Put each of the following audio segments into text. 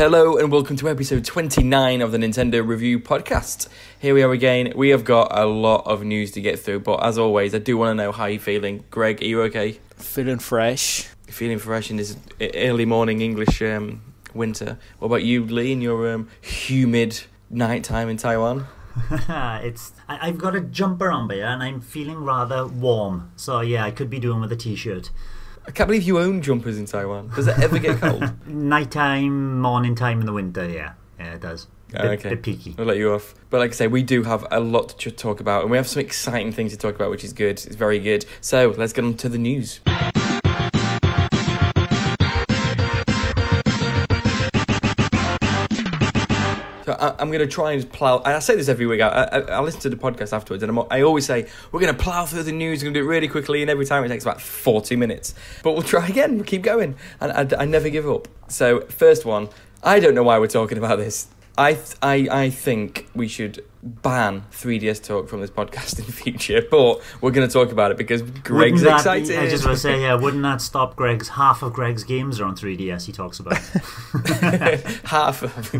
Hello and welcome to episode 29 of the Nintendo Review Podcast. Here we are again. We have got a lot of news to get through, but as always, I do want to know how you're feeling. Greg, are you okay? Feeling fresh. Feeling fresh in this early morning English winter. What about you, Lee, in your humid night time in Taiwan? I've got a jumper on here and I'm feeling rather warm. So yeah, I could be doing with a t-shirt. I can't believe you own jumpers in Taiwan. Does it ever get cold? Nighttime, morning time in the winter, yeah. Yeah, it does. Bit peaky. I'll let you off. But like I say, we do have a lot to talk about, and we have some exciting things to talk about, which is good. It's very good. So let's get on to the news. So I'm going to try and plough... I say this every week. I listen to the podcast afterwards, and I always say, we're going to plough through the news, we're going to do it really quickly, and every time it takes about 40 minutes. But we'll try again, we'll keep going, and I never give up. So, first one, I don't know why we're talking about this. I think we should ban 3DS talk from this podcast in the future, but we're going to talk about it because Greg's excited. I just want to say, yeah, wouldn't that stop half of Greg's games are on 3DS he talks about? Half of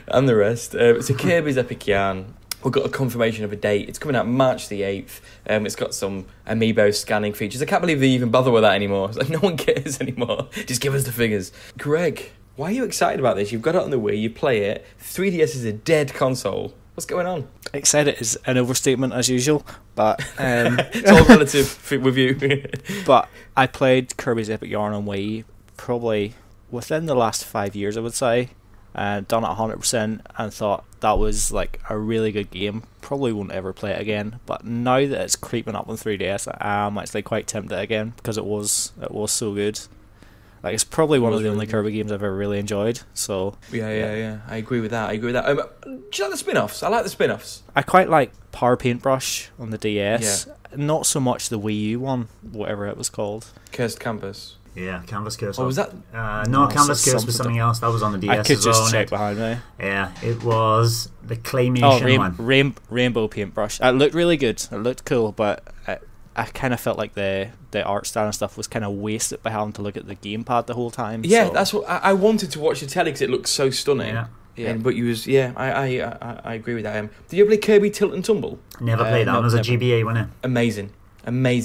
and the rest. So Kirby's Epic Yarn. We've got a confirmation of a date. It's coming out March the 8th. It's got some amiibo scanning features. I can't believe they even bother with that anymore. It's like, no one cares anymore. Just give us the figures. Greg, why are you excited about this? You've got it on the Wii, you play it. 3DS is a dead console. What's going on? Excited is an overstatement as usual, but it's all relative with you. But I played Kirby's Epic Yarn on Wii probably within the last 5 years, I would say, and done it 100% and thought that was like a really good game. Probably won't ever play it again, but now that it's creeping up on 3DS, I'm actually quite tempted again because it was so good. Like, it's probably one of the only Kirby games I've ever really enjoyed. So yeah. I agree with that. Do you like the spin-offs? I like the spin-offs. I quite like Power Paintbrush on the DS. Yeah. Not so much the Wii U one, whatever it was called. Cursed Campus. Yeah, Canvas Curse. Oh, was that? No, Canvas Curse was something else. That was on the DS. I could as well, just check behind me. Yeah, it was the claymation one. Rainbow Paintbrush. It looked really good. It looked cool, but I kind of felt like the art style and stuff was kind of wasted by having to look at the gamepad the whole time. Yeah, so. that's what I wanted to watch the telly because it looked so stunning. Yeah. But I agree with that. Did you ever play Kirby Tilt and Tumble? Never played that. It was a GBA, wasn't it? Amazing.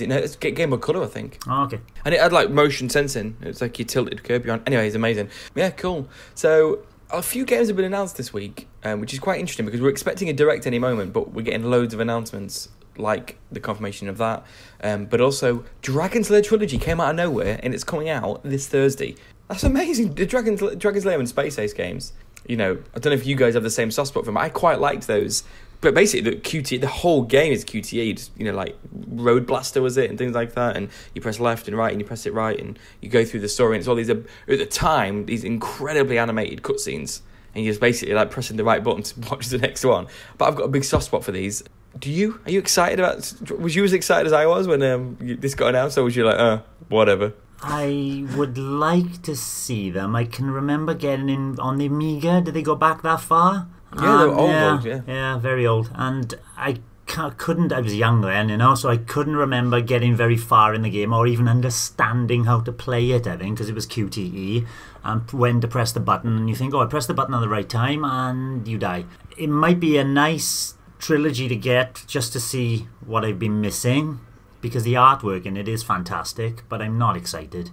No, it's Game Boy Color, I think. Oh, okay. And it had like motion sensing. It's like you tilted Kirby on. Anyway, it's amazing. Yeah, cool. So a few games have been announced this week, which is quite interesting because we're expecting a direct any moment, but we're getting loads of announcements, like the confirmation of that. But also, Dragon's Lair Trilogy came out of nowhere, and it's coming out this Thursday. That's amazing. The Dragon's Lair and Space Ace games. You know, I don't know if you guys have the same soft spot for them. I quite liked those. But basically, the whole game is QTE'd. You know, like Road Blaster was it, and things like that. And you press left and right, and you press it right, and you go through the story. And it's all these, at the time, these incredibly animated cutscenes. And you're just basically like pressing the right button to watch the next one. But I've got a big soft spot for these. Are you excited about... Was you as excited as I was when this got announced, or was you like, whatever? I would like to see them. I can remember getting in on the Amiga. Did they go back that far? Yeah, they were old, yeah. Yeah, very old. And I couldn't... I was young then, so I couldn't remember getting very far in the game or even understanding how to play it, I think, because it was QTE. And when to press the button, and you think, I pressed the button at the right time, and you die. It might be a nice trilogy to get just to see what I've been missing, because the artwork in it is fantastic, but I'm not excited.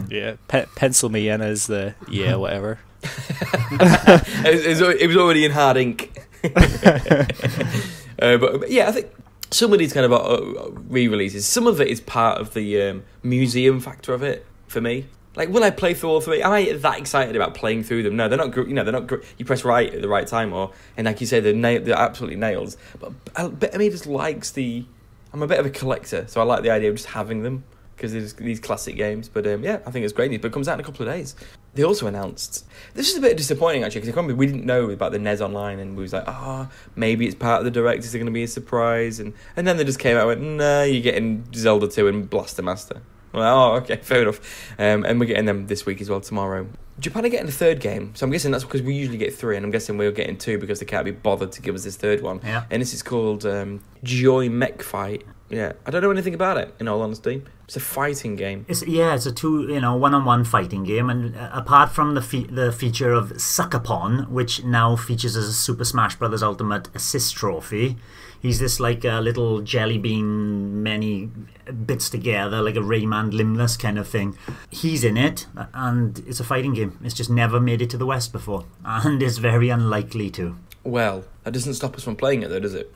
Yeah, pencil me in as the whatever. It was already in hard ink. But yeah, I think some of these kind of re-releases, some of it is part of the museum factor of it for me. Like, will I play through all three? Am I that excited about playing through them? No, they're not. They're not. You press right at the right time, and like you say, they're absolutely nails. But a bit of me just likes the. I'm a bit of a collector, so I like the idea of just having them because there's these classic games. But yeah, I think it's great news. But it comes out in a couple of days. They also announced. This is a bit disappointing actually because we didn't know about the SNES Online, and we was like, maybe it's part of the direct. Is it going to be a surprise? And then they just came out and went, no, you're getting Zelda 2 and Blaster Master. Well, okay, fair enough. And we're getting them this week as well, tomorrow. Japan are getting a third game, so I'm guessing that's because we usually get 3, and I'm guessing we're getting 2 because they can't be bothered to give us this third one. Yeah. And this is called Joy Mech Fight. Yeah, I don't know anything about it, in all honesty. It's a fighting game. It's a one-on-one fighting game, and apart from the feature of Suckapon, which now features as a Super Smash Bros. Ultimate Assist trophy, he's this like a little jelly bean, many bits together, like a Rayman Limbless kind of thing. He's in it, and it's a fighting game. It's just never made it to the West before, and is very unlikely to. Well, that doesn't stop us from playing it, though, does it?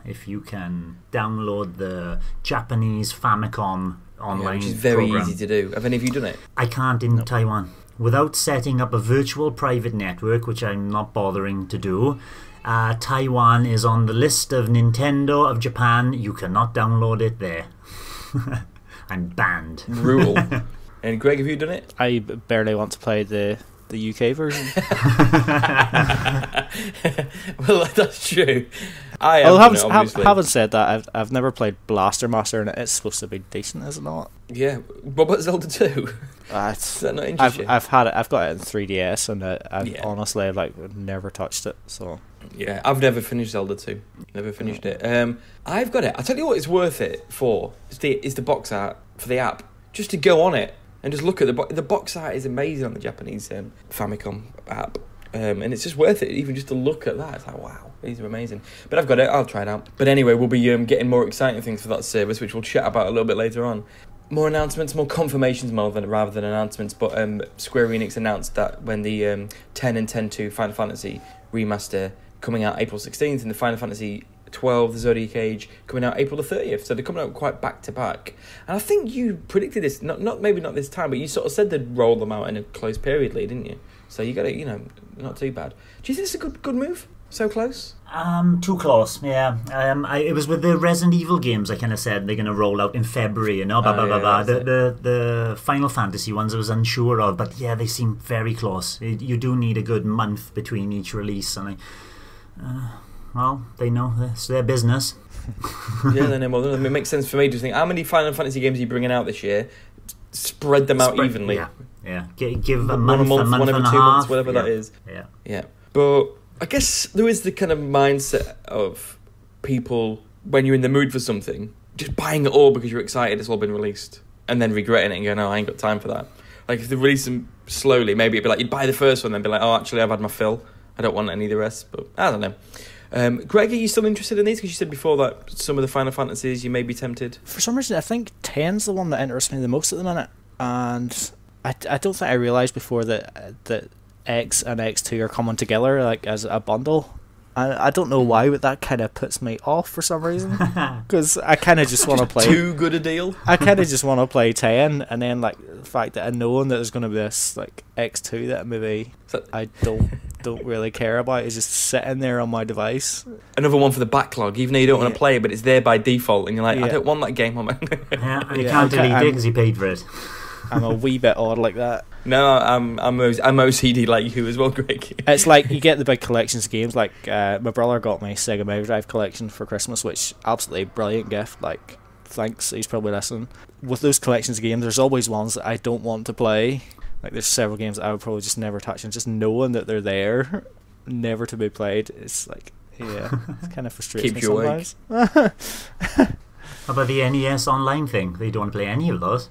If you can download the Japanese Famicom online which is very program. easy to do. Have any of you done it? I can't in Taiwan. Without setting up a virtual private network, which I'm not bothering to do, Taiwan is on the list of Nintendo of Japan. You cannot download it there. I'm banned. Brutal. And Greg, have you done it? I barely want to play the UK version. Well, that's true. Having said that, I've never played Blaster Master, and it's supposed to be decent, is it not? Yeah. What about Zelda 2? Does that not interest you? I've got it in 3DS, and I've honestly never touched it. So yeah, I've never finished Zelda 2. Never finished it. I've got it. I tell you what, it's worth it for. Is the box art for the app. Just to go on it and just look at the box art is amazing on the Japanese Famicom app. And it's just worth it, even just to look at that. It's like, wow, these are amazing. But I've got it, I'll try it out. But anyway, we'll be getting more exciting things for that service, which we'll chat about a little bit later on. More announcements, more confirmations rather than announcements. But Square Enix announced that when the 10 and 10-2 Final Fantasy remaster coming out April 16th, and the Final Fantasy 12, the Zodiac Age, coming out April the 30th. So they're coming out quite back to back. And I think you predicted this, maybe not this time, but you sort of said they'd roll them out in a close periodly, didn't you? So you got it, not too bad. Do you think it's a good move? So close? Too close, yeah. It was with the Resident Evil games, I kind of said they're going to roll out in February, The Final Fantasy ones I was unsure of, but yeah, they seem very close. You do need a good month between each release, and well, they know it's their business. Yeah, they know more than them. It makes sense for me to think, how many Final Fantasy games are you bringing out this year? Spread them out evenly. Yeah. Give a month, month one every and a 2 half. months, whatever that is. Yeah. But I guess there is the kind of mindset of people, when you're in the mood for something, just buying it all because you're excited it's all been released, and then regretting it and going, I ain't got time for that. Like, if they release them slowly, maybe it'd be like, you'd buy the first one, then be like, oh, actually, I've had my fill. I don't want any of the rest, but I don't know. Greg, are you still interested in these? Because you said before that some of the Final Fantasies you may be tempted. For some reason, I think 10's the one that interests me the most at the minute, and I don't think I realised before that X and X2 are coming together like as a bundle. I don't know why, but that kind of puts me off for some reason. Because I kind of just want to play... Too good a deal? I kind of just want to play 10, and then like the fact that I know that there's going to be this like X2 that maybe I don't really care about is just sitting there on my device. Another one for the backlog, even though you don't want to play it, but it's there by default, and you're like, I don't want that game on my... You can't delete it because you paid for it. I'm a wee bit odd like that. No, I'm OCD like you as well, Greg. It's like you get the big collections of games. Like my brother got me Sega Mega Drive collection for Christmas, which absolutely brilliant gift. Like, thanks, he's probably listening. With those collections of games, there's always ones that I don't want to play. Like, there's several games that I would probably just never touch, and just knowing that they're there, never to be played, it's like, yeah, it's kind of frustrating. Keeps you awake. How about the NES Online thing? They don't want to play any of those.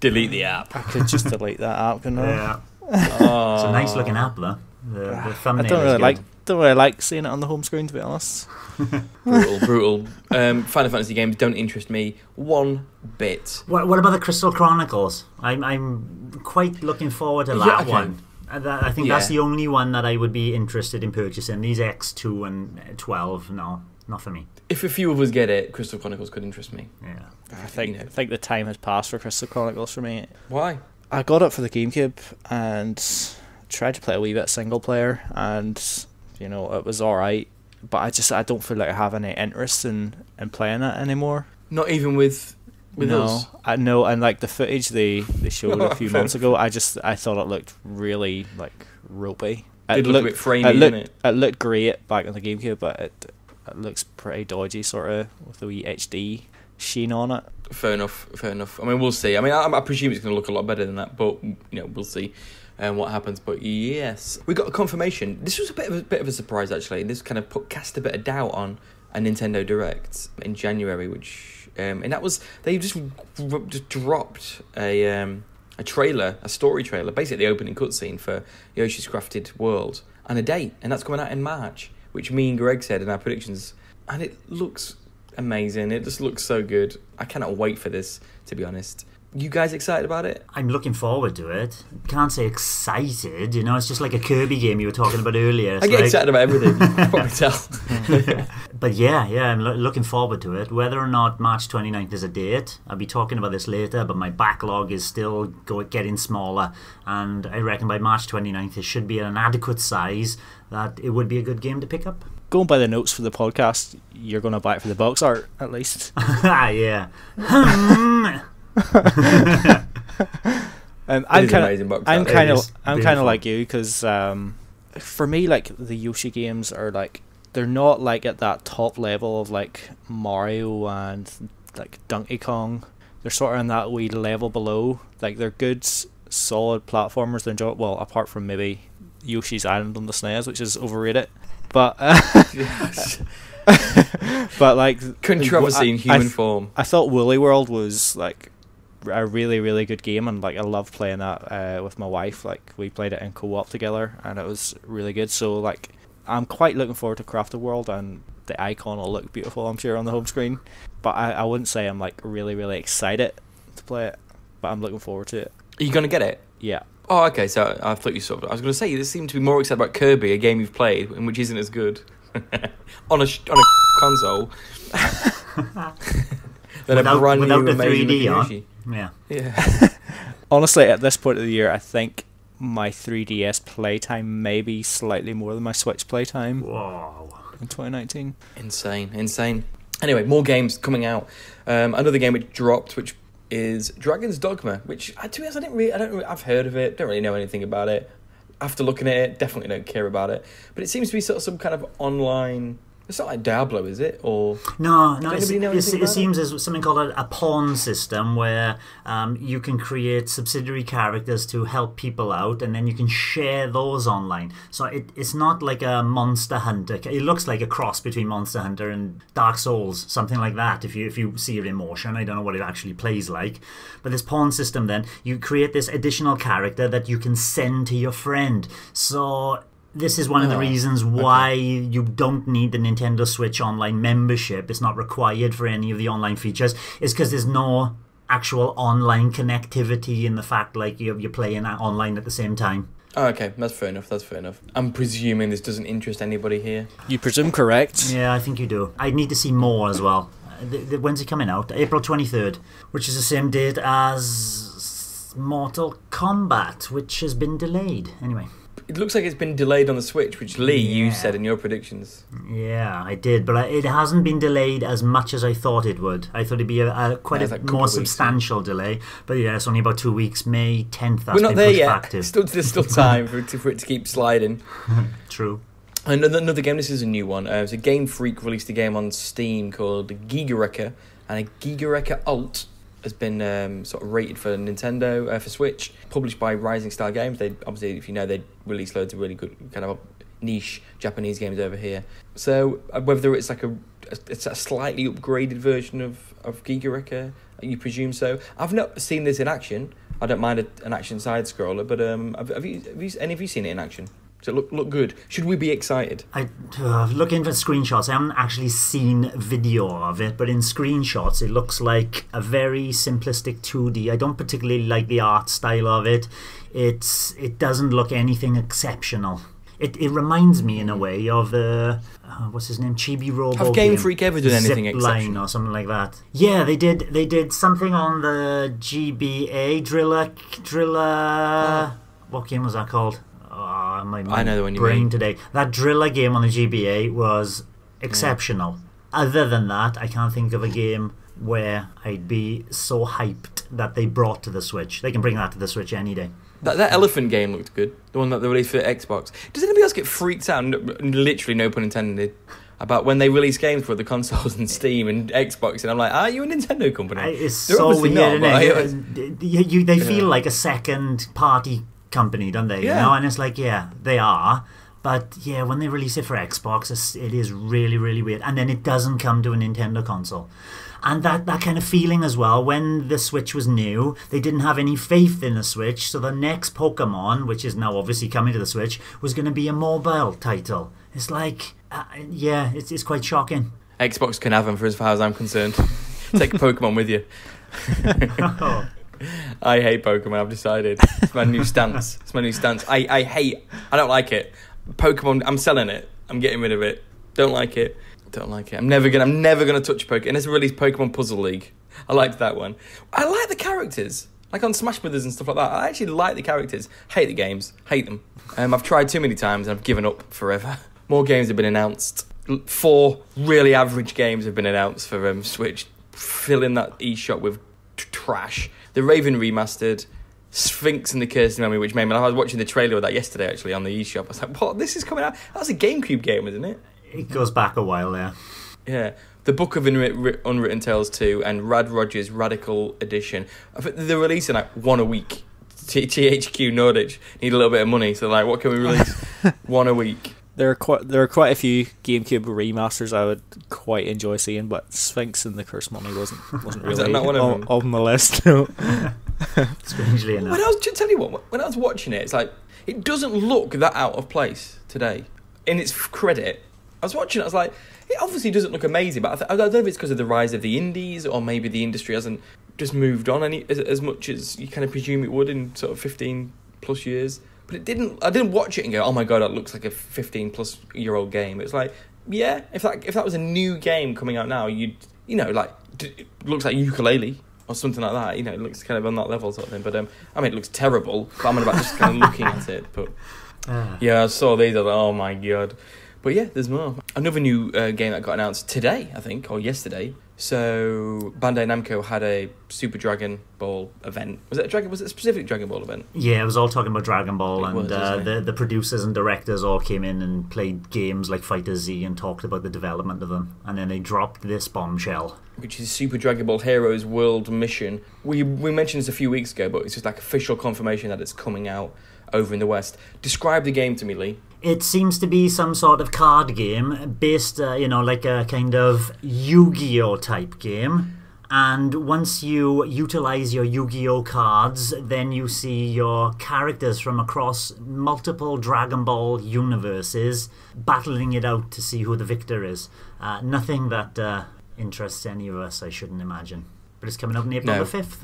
Delete the app. I could just delete that app, couldn't I? Yeah. It's a nice looking app, though. The thumbnail don't really like seeing it on the home screen, to be honest. Brutal. Final Fantasy games don't interest me one bit. What about the Crystal Chronicles? I'm quite looking forward to that one. I think that's the only one that I would be interested in purchasing. These X2 and 12, no, not for me. If a few of us get it, Crystal Chronicles could interest me. Yeah, I think the time has passed for Crystal Chronicles for me. Why? I got it for the GameCube and tried to play a wee bit single player, and it was alright, but I don't feel like I have any interest in playing it anymore. Not even with us? I know, and like the footage they showed a few months ago, I thought it looked really like ropey. It looked a bit framey, didn't it? It looked great back on the GameCube, but it looks pretty dodgy, sort of, with the wee HD sheen on it. Fair enough. I mean, we'll see. I mean, I presume it's going to look a lot better than that, but we'll see what happens. But yes, we got a confirmation. This was a bit of a surprise, actually. This kind of cast a bit of doubt on a Nintendo Direct in January, which and that was they just dropped a trailer, a story trailer, basically the opening cutscene for Yoshi's Crafted World, and a date, and that's coming out in March, which me and Greg said in our predictions, and it looks amazing. It just looks so good. I cannot wait for this, to be honest. You guys excited about it? I'm looking forward to it. Can't say excited, you know, it's just like a Kirby game you were talking about earlier. I get excited about everything, you can probably tell. But yeah, I'm looking forward to it. Whether or not March 29th is a date, I'll be talking about this later, but my backlog is still getting smaller, and I reckon by March 29th it should be an adequate size that it would be a good game to pick up. Going by the notes for the podcast, you're going to buy it for the box art, at least. Yeah. I'm kind of like you, because for me, like, the Yoshi games are like, they're not like at that top level of like Mario and like Donkey Kong. They're sort of in that wee level below. Like, they're good, solid platformers. They enjoy, well, apart from maybe Yoshi's Island on the SNES, which is overrated. But but like, controversy in human form. I thought Woolly World was like a really, really good game, and like I love playing that with my wife. Like, we played it in co-op together, and it was really good. So like, I'm quite looking forward to Crafted World, and the icon will look beautiful, I'm sure, on the home screen. But I wouldn't say I'm like really, really excited to play it, but I'm looking forward to it. Are you gonna get it? Yeah. Oh, okay. So I thought you sort of. I was going to say you seem to be more excited about Kirby, a game you've played, and which isn't as good on a console than a brand new the amazing 3D Yoshi. Yeah. Honestly, at this point of the year, I think my 3DS playtime may be slightly more than my Switch playtime. Whoa. In 2019. Insane. Anyway, more games coming out. Another game which dropped, which is Dragon's Dogma, which, to be honest, I've heard of it, don't really know anything about it. After looking at it, definitely don't care about it. But it seems to be sort of some kind of online. It's not like Diablo, is it? Or no. It seems there's something called a pawn system where you can create subsidiary characters to help people out, and then you can share those online. So it's not like a Monster Hunter. It looks like a cross between Monster Hunter and Dark Souls, something like that. If you see it in motion, I don't know what it actually plays like. But this pawn system, then you create this additional character that you can send to your friend. So this is one of the reasons why you don't need the Nintendo Switch Online membership. It's not required for any of the online features. It's because there's no actual online connectivity in the fact like you're playing online at the same time. Oh, okay, that's fair enough. I'm presuming this doesn't interest anybody here. You presume correct? Yeah, I think you do. I need to see more as well. When's it coming out? April 23rd, which is the same date as Mortal Kombat, which has been delayed. Anyway. It looks like it's been delayed on the Switch, which Lee, you said in your predictions. Yeah, I did, but it hasn't been delayed as much as I thought it would. I thought it'd be quite a more substantial delay. But yeah, it's only about 2 weeks. May 10th, that's We're not been there pushed yet. back to. There's still time for it to keep sliding. True. Another game, this is a new one. So Game Freak released a game on Steam called Giga Wrecker, and a Giga Wrecker Alt has been sort of rated for Nintendo, for Switch, published by Rising Star Games. They obviously, if you know, they release loads of really good kind of niche Japanese games over here. So whether it's like it's a slightly upgraded version of Giga Wrecker, you presume so. I've not seen this in action. I don't mind an action side scroller, but have you seen it in action? Does it look good? Should we be excited? Looking for screenshots, I haven't actually seen video of it, but in screenshots it looks like a very simplistic 2D. I don't particularly like the art style of it. It doesn't look anything exceptional. It reminds me in a way of what's his name, Chibi Robo. Have Game Freak ever done anything exceptional or something like that? Yeah, they did something on the GBA Driller. What game was that called? I know the one you brain mean. Today. That Driller game on the GBA was exceptional. Other than that, I can't think of a game where I'd be so hyped that they brought to the Switch. They can bring that to the Switch any day. That elephant game looked good. The one that they released for Xbox. Does anybody else get freaked out, literally no pun intended, about when they release games for the consoles and Steam and Xbox? And I'm like, are you a Nintendo company? It's They're so weird, not, isn't it? They feel like a second party company, don't they? Yeah. You know, and it's like, yeah, they are, But yeah, when they release it for Xbox, it is really, really weird. And then it doesn't come to a Nintendo console. And that kind of feeling as well, when the Switch was new, they didn't have any faith in the Switch, so the next Pokemon, which is now obviously coming to the Switch, was going to be a mobile title. It's like, it's quite shocking. Xbox can have them for as far as I'm concerned. Take Pokemon with you. I hate Pokemon, I've decided. It's my new stance. I don't like it. Pokemon, I'm selling it. I'm getting rid of it. Don't like it. I'm never gonna touch Pokemon. Unless they release Pokemon Puzzle League. I liked that one. I like the characters. Like on Smash Brothers and stuff like that. I actually like the characters. Hate the games. Hate them. I've tried too many times and I've given up forever. More games have been announced. 4 really average games have been announced for Switch. Filling that eShop with trash. The Raven remastered. Sphinx and the Cursed Memory, which made me... I was watching the trailer of that yesterday, actually, on the eShop. I was like, what? This is coming out? That's a GameCube game, isn't it? It goes back a while there. Yeah. The Book of Unwritten Tales 2 and Rad Rogers Radical Edition. I think they're releasing like one a week. THQ Nordic need a little bit of money, so like, what can we release? One a week. There are quite a few GameCube remasters I would quite enjoy seeing, but Sphinx and the Cursed Mummy wasn't really that not one of them? on the list. No. Strangely enough. When I was watching it, it's like, it doesn't look that out of place today. In its credit, I was watching it, I was like, it obviously doesn't look amazing, but I don't know if it's because of the rise of the indies, or maybe the industry hasn't just moved on as much as you kind of presume it would in sort of 15 plus years. But I didn't watch it and go, oh my god, that looks like a 15 plus year old game. It's like, yeah, if that was a new game coming out now, it looks like Ukulele or something like that. It looks kind of on that level sort of thing. But it looks terrible. But I'm about just kind of looking at it. But yeah, I saw these. I was like, oh my god. But yeah, there's more. Another new game that got announced today, I think, or yesterday. So Bandai Namco had a Super Dragon Ball event. Was it a specific Dragon Ball event? Yeah, it was all talking about Dragon Ball, the producers and directors all came in and played games like Fighter Z and talked about the development of them. And then they dropped this bombshell, which is Super Dragon Ball Heroes World Mission. We mentioned this a few weeks ago, but it's just like official confirmation that it's coming out over in the West. Describe the game to me, Lee. It seems to be some sort of card game based, like a kind of Yu-Gi-Oh type game. And once you utilize your Yu-Gi-Oh cards, then you see your characters from across multiple Dragon Ball universes battling it out to see who the victor is. Nothing that interests any of us, I shouldn't imagine. But it's coming up on April the 5th.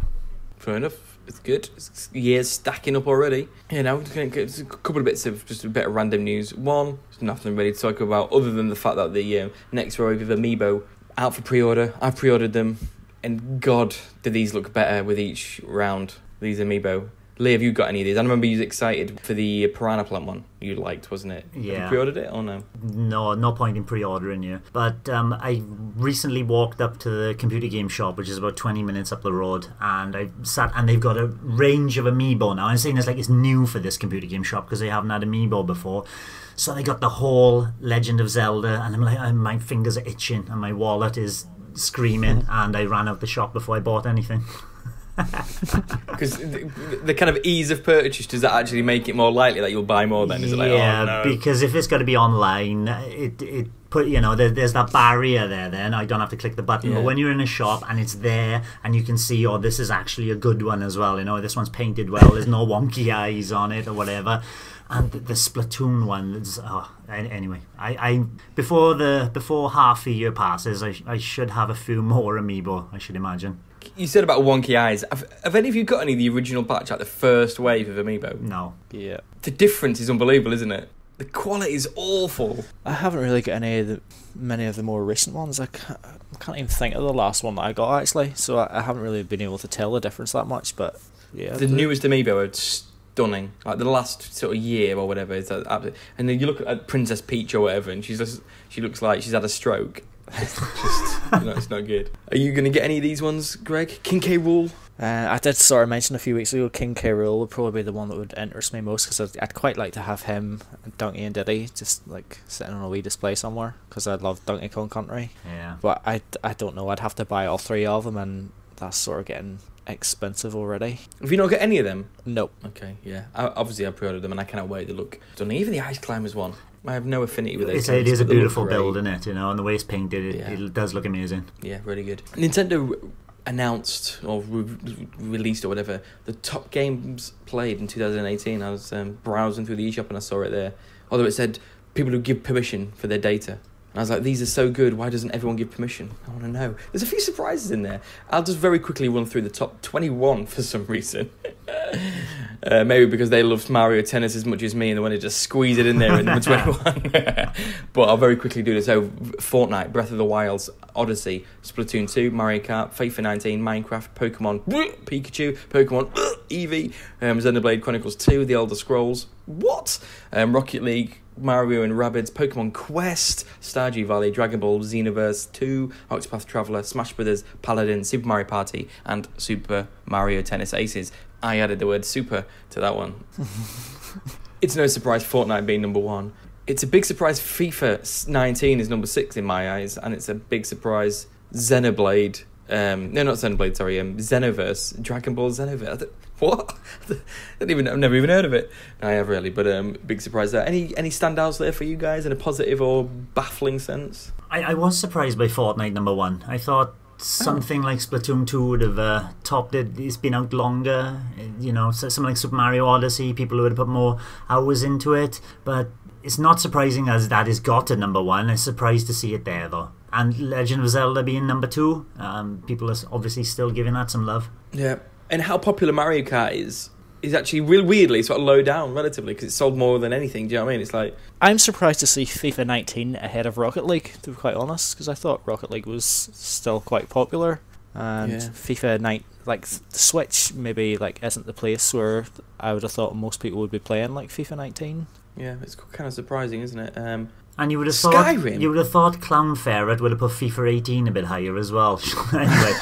Fair enough. It's good. Years stacking up already. Now a couple of bits of just a bit of random news. One, there's nothing really to talk about other than the fact that the next wave of Amiibo out for pre-order. I've pre-ordered them, and God, do these look better with each round. These Amiibo. Lee, have you got any of these? I remember you was excited for the Piranha Plant one you liked, wasn't it? Yeah. Have you pre-ordered it or no? No point in pre-ordering you. But I recently walked up to the computer game shop, which is about 20 minutes up the road, and I sat, and they've got a range of Amiibo now. I'm saying it's new for this computer game shop because they haven't had Amiibo before. So they got the whole Legend of Zelda, and I'm like, my fingers are itching, and my wallet is screaming, and I ran out the shop before I bought anything. Because the kind of ease of purchase, does that actually make it more likely that you'll buy more then? Is it like, yeah, oh, no. Because if it's got to be online, it put, there's that barrier there then. I don't have to click the button. Yeah. But when you're in a shop and it's there and you can see, this is actually a good one as well, this one's painted well, there's no wonky eyes on it or whatever. And the Splatoon one, anyway, I before half the year passes, I should have a few more Amiibo, I should imagine. You said about wonky eyes. Have any of you got any of the original patch, like the first wave of Amiibo? No. Yeah. The difference is unbelievable, isn't it? The quality is awful. I haven't really got many of the more recent ones. I can't even think of the last one that I got, actually. So I haven't really been able to tell the difference that much. But yeah, the newest Amiibo are stunning. Like the last sort of year or whatever is absolutely. And then you look at Princess Peach or whatever, and she looks like she's had a stroke. It's just, it's not good. Are you going to get any of these ones, Greg? King K. Rool? I did sort of mention a few weeks ago King K. Rool would probably be the one that would interest me most, because I'd quite like to have him, Donkey and Diddy, just like sitting on a wee display somewhere, because I love Donkey Kong Country. Yeah. But I don't know, I'd have to buy all 3 of them, and that's sort of getting expensive already. Have you not got any of them? Nope. Okay, yeah. Obviously, I pre-ordered them, and I cannot wait. They look stunning. Even the Ice Climbers one. I have no affinity with those. It is a but they look beautiful great. build, isn't it? You know, and the way it's painted, it does look amazing. Yeah, really good. Nintendo announced or released or whatever the top games played in 2018. I was browsing through the eShop and I saw it there. Although it said people who give permission for their data. And I was like, these are so good, why doesn't everyone give permission? I want to know. There's a few surprises in there. I'll just very quickly run through the top 21 for some reason. Maybe because they love Mario Tennis as much as me and they want to just squeeze it in there in number 21. But I'll very quickly do this. So, Fortnite, Breath of the Wild, Odyssey, Splatoon 2, Mario Kart, FIFA 19, Minecraft, Pokemon Pikachu, Pokemon Eevee, Xenoblade Chronicles 2, The Elder Scrolls, Rocket League, Mario and Rabbids, Pokemon Quest, Stardew Valley, Dragon Ball, Xenoverse 2, Octopath Traveler, Smash Brothers, Paladin, Super Mario Party, and Super Mario Tennis Aces. I added the word super to that one. It's no surprise Fortnite being number 1. It's a big surprise FIFA 19 is number 6 in my eyes, and it's a big surprise Xenoblade. Xenoverse, Dragon Ball Xenoverse. What? I've never even heard of it. I have really, but big surprise there. Any standouts there for you guys in a positive or baffling sense? I was surprised by Fortnite number 1. I thought something like Splatoon 2 would have topped it. It's been out longer, you know, something like Super Mario Odyssey, people would have put more hours into it, but it's not surprising as that has got to number 1. I'm surprised to see it there though. And Legend of Zelda being number 2, people are obviously still giving that some love. Yeah, and how popular Mario Kart is actually real weirdly sort of low down relatively because it's sold more than anything. Do you know what I mean? It's like I'm surprised to see FIFA 19 ahead of Rocket League, to be quite honest, because I thought Rocket League was still quite popular, and FIFA 9, like the Switch, maybe like isn't the place where I would have thought most people would be playing like FIFA 19. Yeah, it's kind of surprising, isn't it? And you would have Skyrim. thought Clown Ferret would have put FIFA 18 a bit higher as well. Anyway,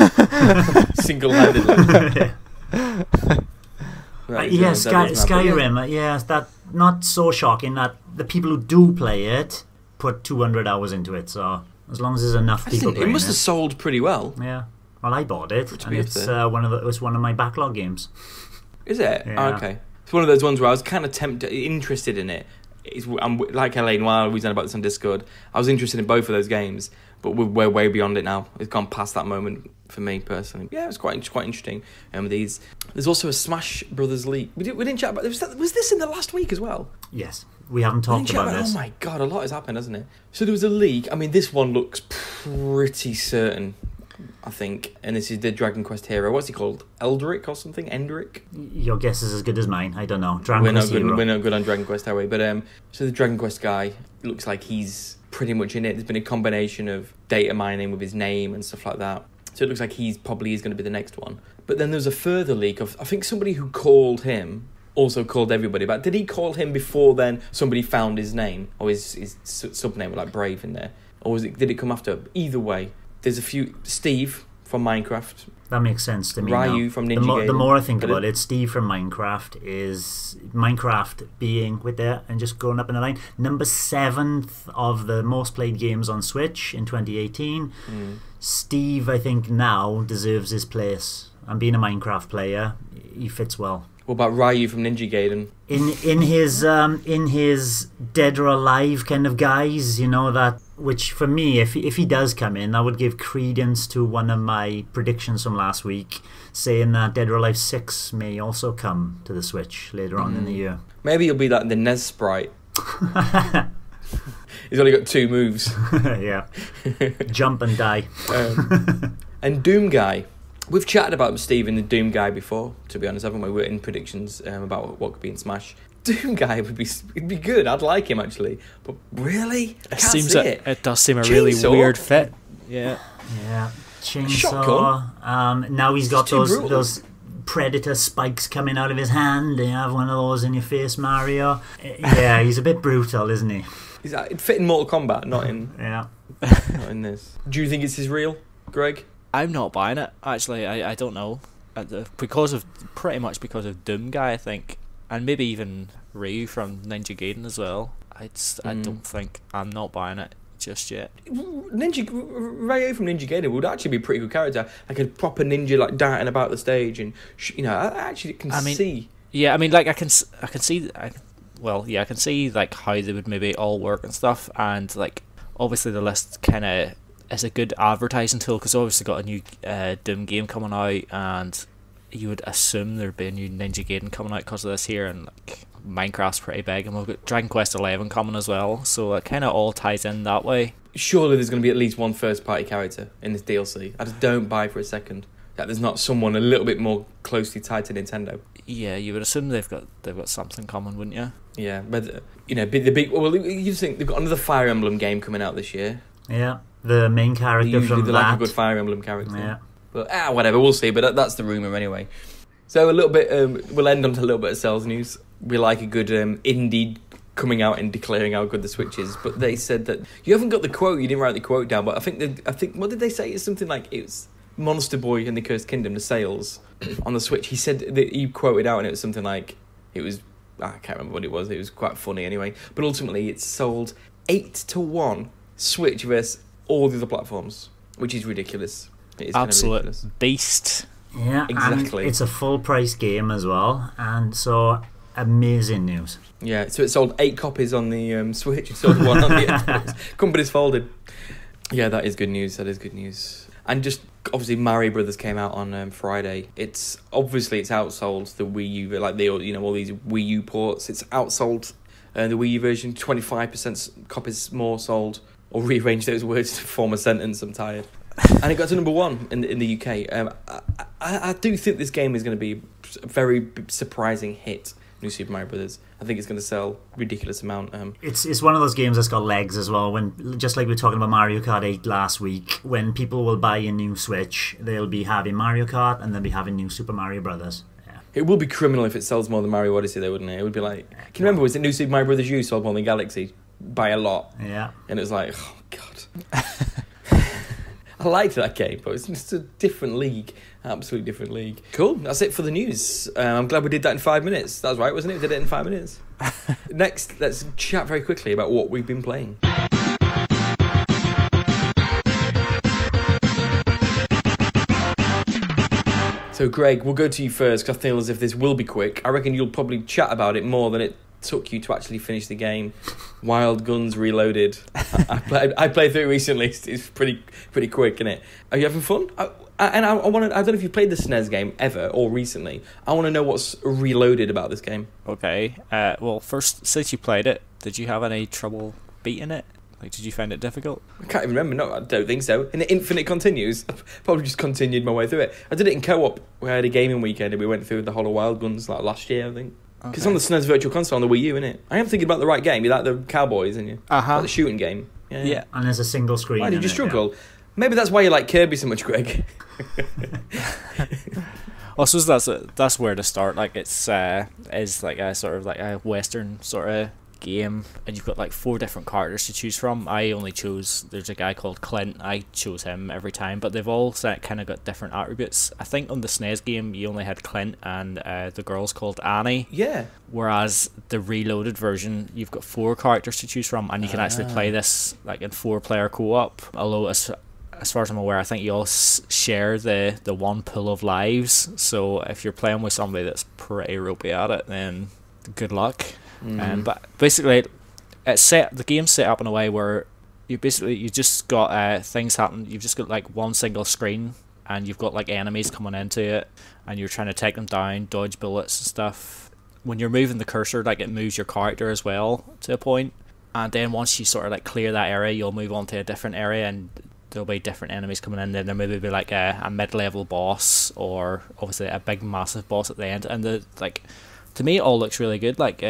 single-handedly. Right, Skyrim. That not so shocking that the people who do play it put 200 hours into it. So as long as there's enough people playing it, must have sold pretty well. Yeah. Well, I bought it, and it's one of my backlog games. Is it? Yeah. Oh, okay. It's one of those ones where I was kind of interested in it. I'm like Elaine, while we was about this on Discord, I was interested in both of those games, but we're way beyond it now. It's gone past that moment for me personally. Yeah, it's quite interesting. These, there's also a Smash Brothers leak. We didn't chat about. Was this in the last week as well? Yes, we haven't talked about this. Oh my god, a lot has happened, hasn't it? So there was a leak. I mean, this one looks pretty certain, I think, and this is the Dragon Quest hero. What's he called? Eldrick or something? Endrick? Your guess is as good as mine. I don't know. We're not good on Dragon Quest, are we? But so the Dragon Quest guy looks like he's pretty much in it. There's been a combination of data mining with his name and stuff like that. So it looks like he's probably going to be the next one. But then there's a further leak of, I think somebody who called him also called everybody back. Did he call him before then somebody found his name? Or his sub-name, like Brave in there? Or did it come after? Either way. There's a few. Steve from Minecraft. That makes sense to me. Ryu from Ninja Gaiden. The more I think about it, Steve from Minecraft is Minecraft being with there and just going up in the line. Number 7th of the most played games on Switch in 2018. Steve, I think now deserves his place. And being a Minecraft player, he fits well. What about Ryu from Ninja Gaiden? In his dead or alive kind of guise, you know, that, which for me, if he does come in, that would give credence to one of my predictions from last week, saying that Dead or Alive 6 may also come to the Switch later on in the year. Maybe he'll be like the NES sprite. He's only got 2 moves. Yeah. Jump and die. And Doom Guy. We've chatted about Steve and the Doom Guy before, to be honest, haven't we? We're in predictions about what could be in Smash. Doom Guy would be good. I'd like him, actually. But really? It does seem a really weird fit. Yeah. Yeah. Chainsaw. Now he's got those predator spikes coming out of his hand. You have one of those in your face, Mario. Yeah, he's a bit brutal, isn't he? It'd fit in Mortal Kombat, not in not in this. Do you think it's his real, Greg? I'm not buying it, actually. I don't know. Pretty much because of Doom Guy, I think. And maybe even Ryu from Ninja Gaiden as well. I don't think. I'm not buying it. just yet. Ryo from Ninja Gaiden would actually be a pretty good character, like a proper ninja, like darting about the stage, and I actually can see. Yeah, I mean, like I can see. I can see like how they would maybe all work and stuff, and like obviously the list kind of is a good advertising tool because obviously got a new Doom game coming out, and you would assume there'd be a new Ninja Gaiden coming out because of this here, and like Minecraft's pretty big, and we've got Dragon Quest XI coming as well, so it kind of all ties in that way. Surely there's going to be at least one first-party character in this DLC. I just don't buy for a second that there's not someone a little bit more closely tied to Nintendo. Yeah, you would assume they've got something coming, wouldn't you? Yeah, but the big. Well, you just think they've got another Fire Emblem game coming out this year. Yeah, the main character Usually from they that. like a good Fire Emblem character. Yeah. But whatever, we'll see. But that's the rumor anyway. So a little bit. We'll end on to a little bit of sales news. We like a good indie coming out and declaring how good the Switch is. But they said that you haven't got the quote. You didn't write the quote down. But I think what did they say? It's something like it's Monster Boy and the Cursed Kingdom, the sales on the Switch. He said that he quoted out, and it was something like it was. I can't remember what it was. It was quite funny anyway. But ultimately, it's sold 8-1 Switch versus all the other platforms, which is ridiculous. It is absolute kind of ridiculous. Beast. Yeah, exactly. And it's a full price game as well, and so amazing news. Yeah, so it sold 8 copies on the Switch. It sold 1 on the Xbox. Company's folded. Yeah, that is good news. That is good news. And just obviously, Mario Brothers came out on Friday. It's outsold the Wii U, like all these Wii U ports. It's outsold the Wii U version. 25% copies more sold. Or rearrange those words to form a sentence. I'm tired. And it got to number 1 in the UK. I do think this game is going to be a very surprising hit. New Super Mario Brothers. I think it's going to sell a ridiculous amount. It's one of those games that's got legs as well. When just like we were talking about Mario Kart 8 last week, when people will buy a new Switch, they'll be having Mario Kart and they'll be having New Super Mario Brothers. Yeah. It would be criminal if it sells more than Mario Odyssey, though, wouldn't it? It would be like, can you remember? Was it New Super Mario Brothers U sold more than Galaxy by a lot? Yeah. And it was like, oh god. I liked that game, but it's just a different league. Absolutely different league. Cool, that's it for the news. I'm glad we did that in 5 minutes. That was right, wasn't it? We did it in 5 minutes. Next, let's chat very quickly about what we've been playing. So, Greg, we'll go to you first, because I feel as if this will be quick. I reckon you'll probably chat about it more than it took you to actually finish the game. Wild Guns Reloaded. I played through it recently. It's pretty quick, isn't it? Are you having fun? I don't know if you played the SNES game ever or recently. I want to know what's reloaded about this game. Okay. Well, first, since you played it, did you have any trouble beating it? Like, did you find it difficult? I can't even remember. No, I don't think so. In the Infinite Continues, I've probably just continued my way through it. I did it in co-op. We had a gaming weekend and we went through the whole of Wild Guns like last year, I think. Because it's on the SNES Virtual Console on the Wii U, isn't it? I am thinking about the right game. You like the cowboys, isn't you? Uh-huh. Like the shooting game. Yeah. And there's a single screen. Why did you struggle? Yeah. Maybe that's why you like Kirby so much, Greg. I suppose that's where to start. Like it's is like a sort of like a Western sort of game, and you've got like 4 different characters to choose from. I only chose, there's a guy called Clint. I chose him every time, but they've all kind of got different attributes. I think on the SNES game you only had Clint and the girl's called Annie. Yeah. Whereas the reloaded version, you've got 4 characters to choose from, and you can actually play this like in 4-player co-op. Although as far as I'm aware, I think you all share the one pool of lives. So if you're playing with somebody that's pretty ropey at it, then good luck. But basically, the game's set up in a way where you just got things happen. You've just got like one single screen, and you've got like enemies coming into it, and you're trying to take them down, dodge bullets and stuff. When you're moving the cursor, like it moves your character as well to a point, and then once you sort of like clear that area, you'll move on to a different area, and there'll be different enemies coming in. Then there maybe be like a mid-level boss, or obviously a big massive boss at the end. And to me, it all looks really good. Like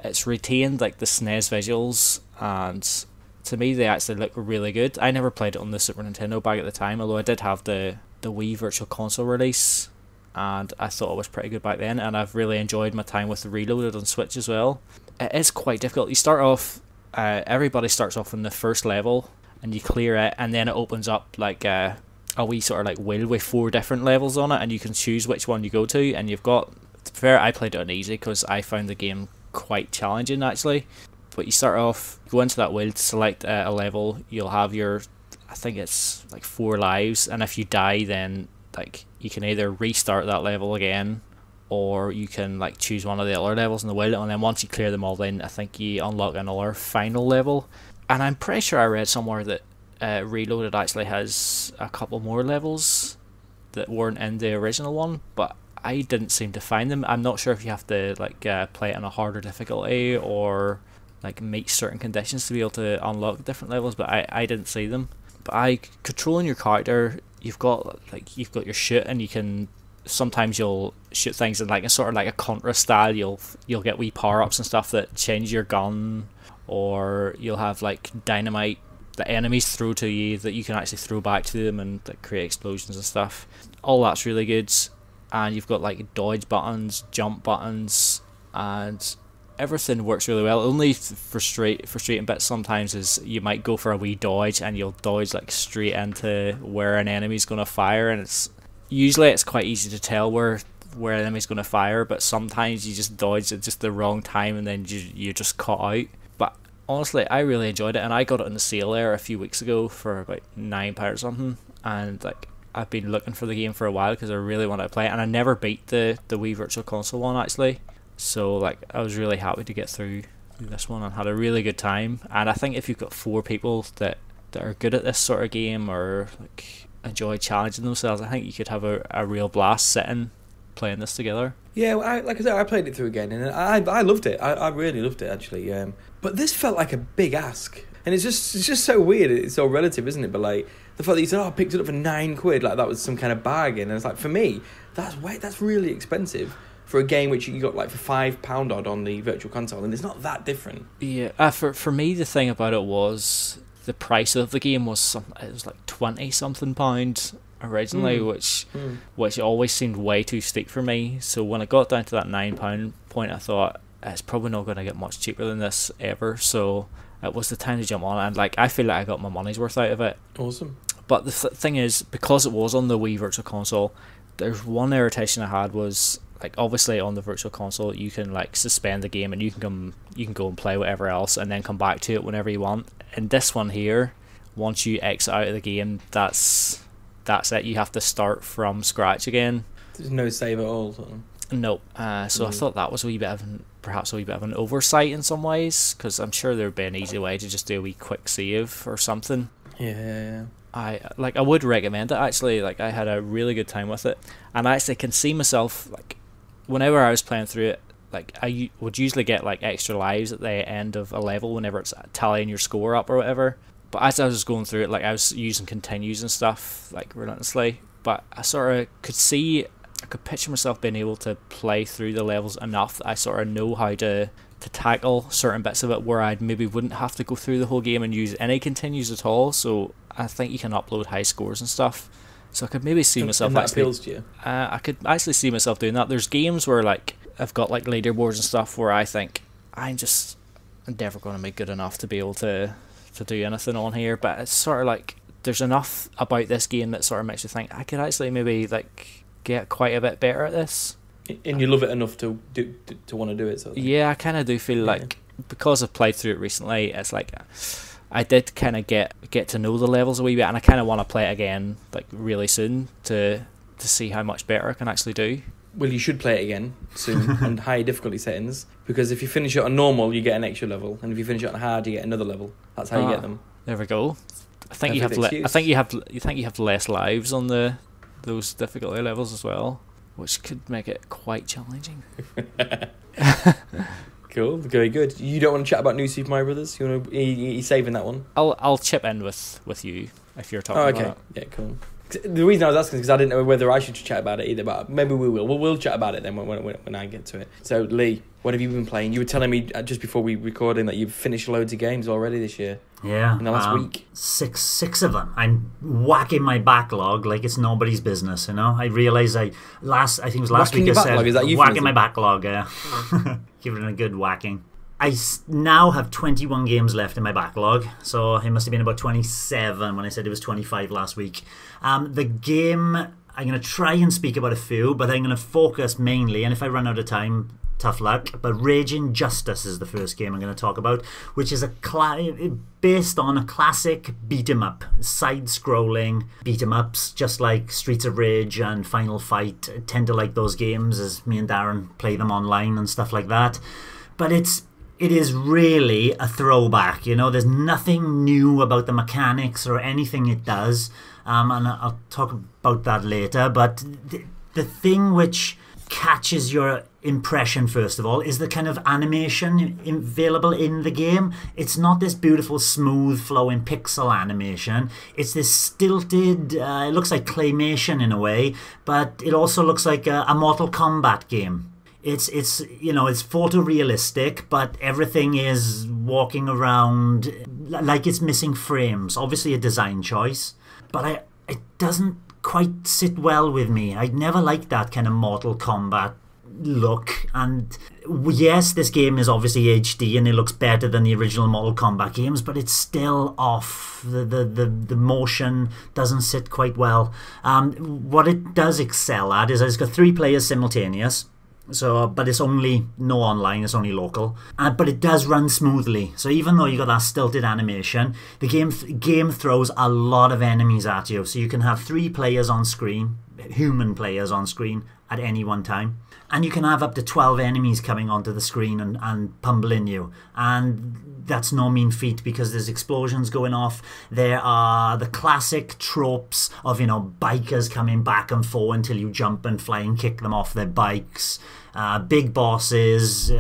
it's retained like the SNES visuals, and to me they actually look really good. I never played it on the Super Nintendo back at the time, although I did have the Wii Virtual Console release, and I thought it was pretty good back then, and I've really enjoyed my time with the Reloaded on Switch as well. It is quite difficult. You start off, everybody starts off in the first level, and you clear it, and then it opens up like a wee sort of like wheel with 4 different levels on it, and you can choose which one you go to. And you've got, to be fair, I played it on easy because I found the game quite challenging actually, But you start off, go into that world, select a level, you'll have your, I think it's like 4 lives, and if you die then like you can either restart that level again, or you can like choose one of the other levels in the world, and then once you clear them all, then I think you unlock another final level. And I'm pretty sure I read somewhere that Reloaded actually has a couple more levels that weren't in the original one, but I didn't seem to find them. I'm not sure if you have to like play it on a harder difficulty or like meet certain conditions to be able to unlock different levels, but I didn't see them. But controlling your character, you've got your shoot, and you can sometimes you'll shoot things in like a sort of like a Contra style. You'll get wee power ups and stuff that change your gun, or you'll have like dynamite that enemies throw to you that you can actually throw back to them and like, create explosions and stuff. All that's really good. And you've got like dodge buttons, jump buttons, and everything works really well. Only frustrating bit sometimes is you might go for a wee dodge and you'll dodge like straight into where an enemy's going to fire, and it's quite easy to tell where an enemy's going to fire, but sometimes you just dodge at just the wrong time and then you're just caught out. But honestly, I really enjoyed it, and I got it on the sale there a few weeks ago for about £9 or something, and like I've been looking for the game for a while because I really wanted to play it, and I never beat the Wii Virtual Console one actually, so like I was really happy to get through this one and had a really good time. And I think if you've got 4 people that are good at this sort of game or like enjoy challenging themselves, I think you could have a real blast sitting playing this together. Yeah, like I said, I played it through again, and I loved it. I really loved it actually. But this felt like a big ask, and it's just so weird. It's so relative, isn't it? But like the fact that you said, "Oh, I picked it up for £9," like that was some kind of bargain, and it's like for me, that's really expensive for a game which you got like for £5 odd on the Virtual Console, and it's not that different. Yeah, for me the thing about it was the price of the game was it was like £20 something originally, which always seemed way too steep for me. So when it got down to that £9 point, I thought it's probably not going to get much cheaper than this ever. So it was the time to jump on it, and like I feel like I got my money's worth out of it. Awesome. But the thing is, because it was on the Wii Virtual Console, there's one irritation I had was like obviously on the Virtual Console you can like suspend the game and you can go and play whatever else and then come back to it whenever you want. In this one here, once you exit out of the game, that's it. You have to start from scratch again. There's no save at all. No. So I thought that was perhaps a wee bit of an oversight in some ways, because I'm sure there'd be an easy way to just do a wee quick save or something. Yeah. I would recommend it actually. Like I had a really good time with it, and I actually can see myself like whenever I was playing through it, like I would usually get like extra lives at the end of a level whenever it's tallying your score up or whatever. But as I was going through it, like I was using continues and stuff like relentlessly, but I sort of I could picture myself being able to play through the levels enough that I sort of know how to tackle certain bits of it where I maybe wouldn't have to go through the whole game and use any continues at all. So I think you can upload high scores and stuff. So I could maybe see myself and that actually. appeals to you? I could actually see myself doing that. There's games where like I've got like leaderboards and stuff where I think I'm never going to make good enough to be able to do anything on here. But it's sort of like there's enough about this game that sort of makes you think I could actually maybe like get quite a bit better at this. And you love it enough to want to do it. Sort of. Yeah, I kind of do feel like because I've played through it recently, it's like I did kind of get to know the levels a wee bit, and I kind of want to play it again like really soon to see how much better I can actually do. Well, you should play it again soon on higher difficulty settings, because if you finish it on normal, you get an extra level, and if you finish it on hard, you get another level. That's how you get them. There we go. I think you have less lives on those difficulty levels as well, which could make it quite challenging. Cool, very good. You don't want to chat about New Super Mario Brothers? Are you saving that one? I'll chip in with you if you're talking about it. Yeah, cool. The reason I was asking is because I didn't know whether I should chat about it either, but maybe we will. We'll chat about it then when I get to it. So, Lee, what have you been playing? You were telling me just before we recording that you've finished loads of games already this year. Yeah. In the last week. Six of them. I'm whacking my backlog like it's nobody's business, you know? I realised I think it was last week I said, is that whacking my backlog, yeah. Give it a good whacking. I now have 21 games left in my backlog, so it must have been about 27 when I said it was 25 last week. The game, I'm going to try and speak about a few, but I'm going to focus mainly, and if I run out of time, tough luck. But Raging Justice is the first game I'm going to talk about, which is based on a classic beat-em-up, side-scrolling beat-em-ups, just like Streets of Rage and Final Fight. I tend to like those games, as me and Darren play them online and stuff like that. But it is really a throwback, there's nothing new about the mechanics or anything it does, and I'll talk about that later, but the thing which catches your impression first of all is the kind of animation available in the game. It's not this beautiful smooth flowing pixel animation, it's this stilted, it looks like claymation in a way, but it also looks like a Mortal Kombat game. It's photorealistic, but everything is walking around like it's missing frames. Obviously a design choice, but it doesn't quite sit well with me. I never liked that kind of Mortal Kombat look. And yes, this game is obviously HD and it looks better than the original Mortal Kombat games, but it's still off. The motion doesn't sit quite well. What it does excel at is it's got 3 players simultaneous. But it's only no online, it's only local. But it does run smoothly. So even though you got that stilted animation, the game throws a lot of enemies at you. So you can have 3 players on screen, human players on screen at any one time. And you can have up to 12 enemies coming onto the screen and pummeling you. And that's no mean feat because there's explosions going off. There are the classic tropes of, bikers coming back and forth until you jump and fly and kick them off their bikes. Big bosses,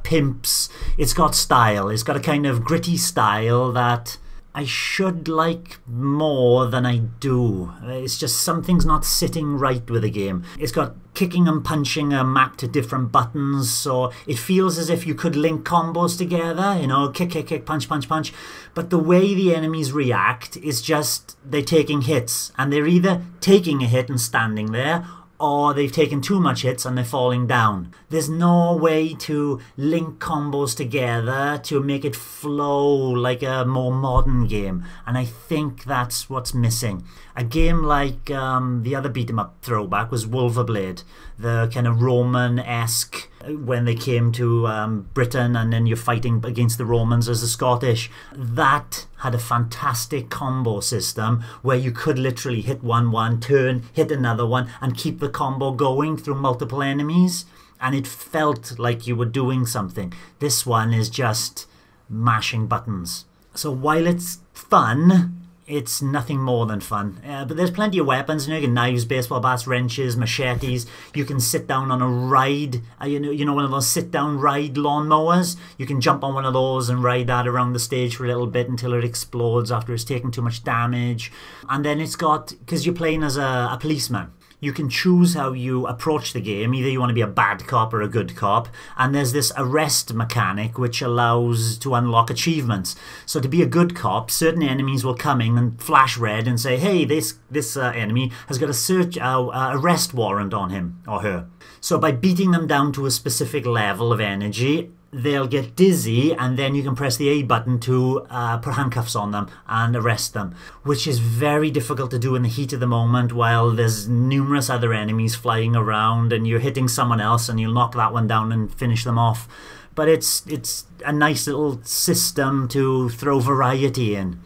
pimps. It's got style. It's got a kind of gritty style that I should like more than I do. It's just something's not sitting right with the game. It's got kicking and punching are mapped to different buttons, so it feels as if you could link combos together, kick, kick, kick, punch, punch, punch. But the way the enemies react is just they're taking hits, and they're either taking a hit and standing there, or they've taken too much hits and they're falling down. There's no way to link combos together to make it flow like a more modern game, and I think that's what's missing. A game like the other beat-em-up throwback was Wolverblade, the kind of Roman-esque, when they came to Britain and then you're fighting against the Romans as the Scottish. That had a fantastic combo system where you could literally hit one, turn, hit another one, and keep the combo going through multiple enemies. And it felt like you were doing something. This one is just mashing buttons. So while it's fun, it's nothing more than fun. But there's plenty of weapons. You get knives, baseball bats, wrenches, machetes. You can sit down on a ride. One of those sit-down ride lawnmowers. You can jump on one of those and ride that around the stage for a little bit until it explodes after it's taken too much damage. And then it's got, because you're playing as a policeman, you can choose how you approach the game. Either you want to be a bad cop or a good cop. And there's this arrest mechanic which allows to unlock achievements. So to be a good cop, certain enemies will come in and flash red and say, hey, this enemy has got a arrest warrant on him or her. So by beating them down to a specific level of energy, they'll get dizzy, and then you can press the A button to put handcuffs on them and arrest them, which is very difficult to do in the heat of the moment while there's numerous other enemies flying around and you're hitting someone else and you'll knock that one down and finish them off. But it's a nice little system to throw variety in.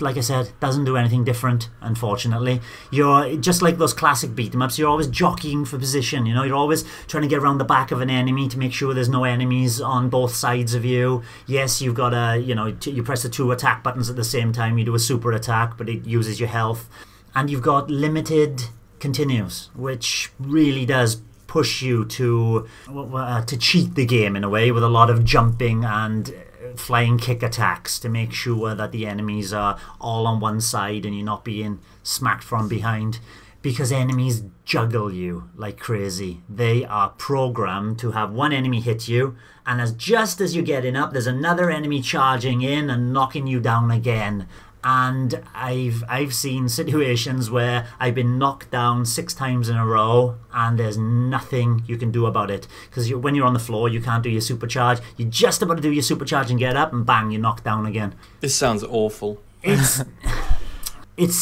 Like I said, doesn't do anything different, unfortunately. You're just like those classic beat-em-ups, you're always jockeying for position, you're always trying to get around the back of an enemy to make sure there's no enemies on both sides of you. Yes, you've got you press the 2 attack buttons at the same time, you do a super attack, but it uses your health. And you've got limited continues, which really does push you to cheat the game in a way, with a lot of jumping and flying kick attacks to make sure that the enemies are all on one side and you're not being smacked from behind, because enemies juggle you like crazy. They are programmed to have one enemy hit you, and just as you're getting up, there's another enemy charging in and knocking you down again. And I've seen situations where I've been knocked down 6 times in a row and there's nothing you can do about it, because when you're on the floor you can't do your supercharge. You're just about to do your supercharge and get up, and bang, you're knocked down again. This sounds awful. It's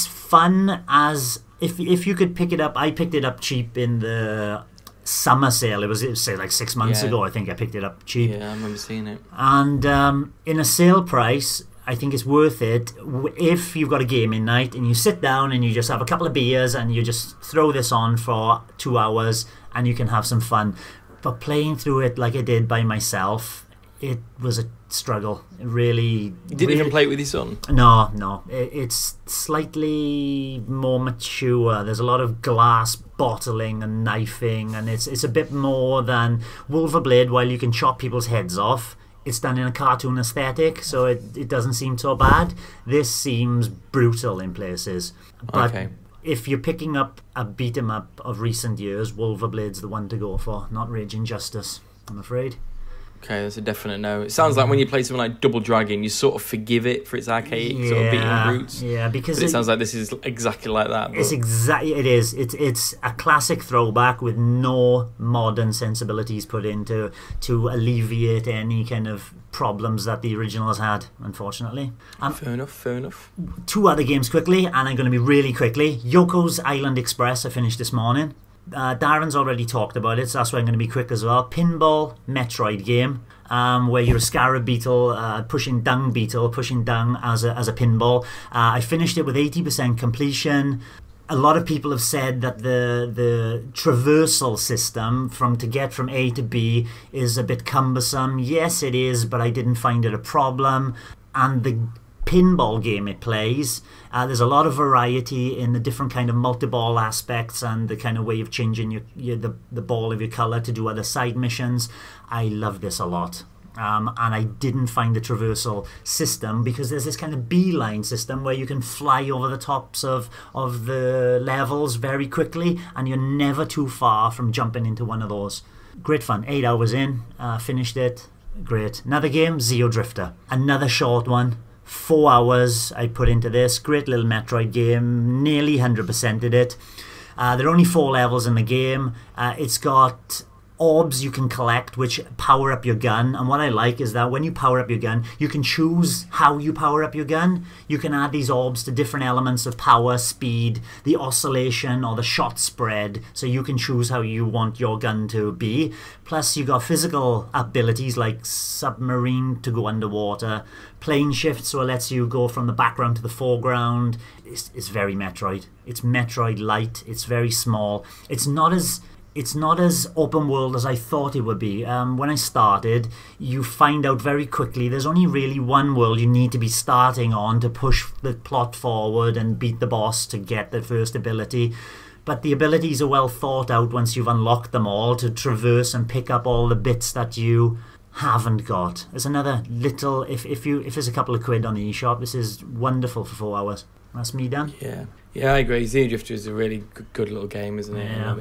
fun as if you could pick it up. I picked it up cheap in the summer sale. It was say like 6 months Yeah. ago. I think I picked it up cheap. Yeah, I remember seeing it. And in a sale price, I think it's worth it if you've got a gaming night and you sit down and you just have a couple of beers and you just throw this on for 2 hours and you can have some fun. But playing through it like I did by myself, it was a struggle. It really... You didn't even play it with your son? No. It's slightly more mature. There's a lot of glass bottling and knifing, and it's a bit more than Wolverblade. While you can chop people's heads off, it's done in a cartoon aesthetic, so it doesn't seem so bad. This seems brutal in places. But Okay. if you're picking up a beat-em-up of recent years, Wolverblade's the one to go for, not Raging Justice, I'm afraid. Okay, that's a definite no. It sounds like when you play something like Double Dragon, you sort of forgive it for its archaic sort of beating roots. Yeah, because But it sounds like this is exactly like that. But... It is. It's a classic throwback with no modern sensibilities put into to alleviate any kind of problems that the originals had, unfortunately. Fair enough. 2 other games quickly, and I'm going to be really quickly. Yoko's Island Express I finished this morning. Darren's already talked about it, so that's why I'm going to be quick as well. Pinball Metroid game, where you're a scarab beetle pushing dung as a pinball. I finished it with 80% completion. A lot of people have said that the traversal system to get from A to B is a bit cumbersome. Yes, it is, but I didn't find it a problem. And the pinball game it plays, there's a lot of variety in the different kind of multi-ball aspects and the kind of way of changing the ball of your color to do other side missions. I love this a lot. And I didn't find the traversal system, because there's this kind of beeline system where you can fly over the tops of the levels very quickly, and you're never too far from jumping into one of those. Great fun. 8 hours in, finished it. Great. Another game, Xeodrifter. Another short one. 4 hours I put into this. Great little Metroid game. Nearly 100%ed it. There are only 4 levels in the game. It's got orbs you can collect which power up your gun, and what I like is that when you power up your gun, you can choose how you power up your gun. You can add these orbs to different elements of power, speed, the oscillation or the shot spread, so you can choose how you want your gun to be. Plus you got physical abilities like submarine to go underwater, plane shift, so it lets you go from the background to the foreground. It's very Metroid. It's Metroid light. It's very small. It's not as open world as I thought it would be. When I started, you find out very quickly there's only really one world you need to be starting on to push the plot forward and beat the boss to get the first ability. But the abilities are well thought out once you've unlocked them all, to traverse and pick up all the bits that you haven't got. There's another little... If there's a couple of quid on the eShop, this is wonderful for 4 hours. That's me done. Yeah, I agree. Xeodrifter is a really good little game, isn't it? Yeah.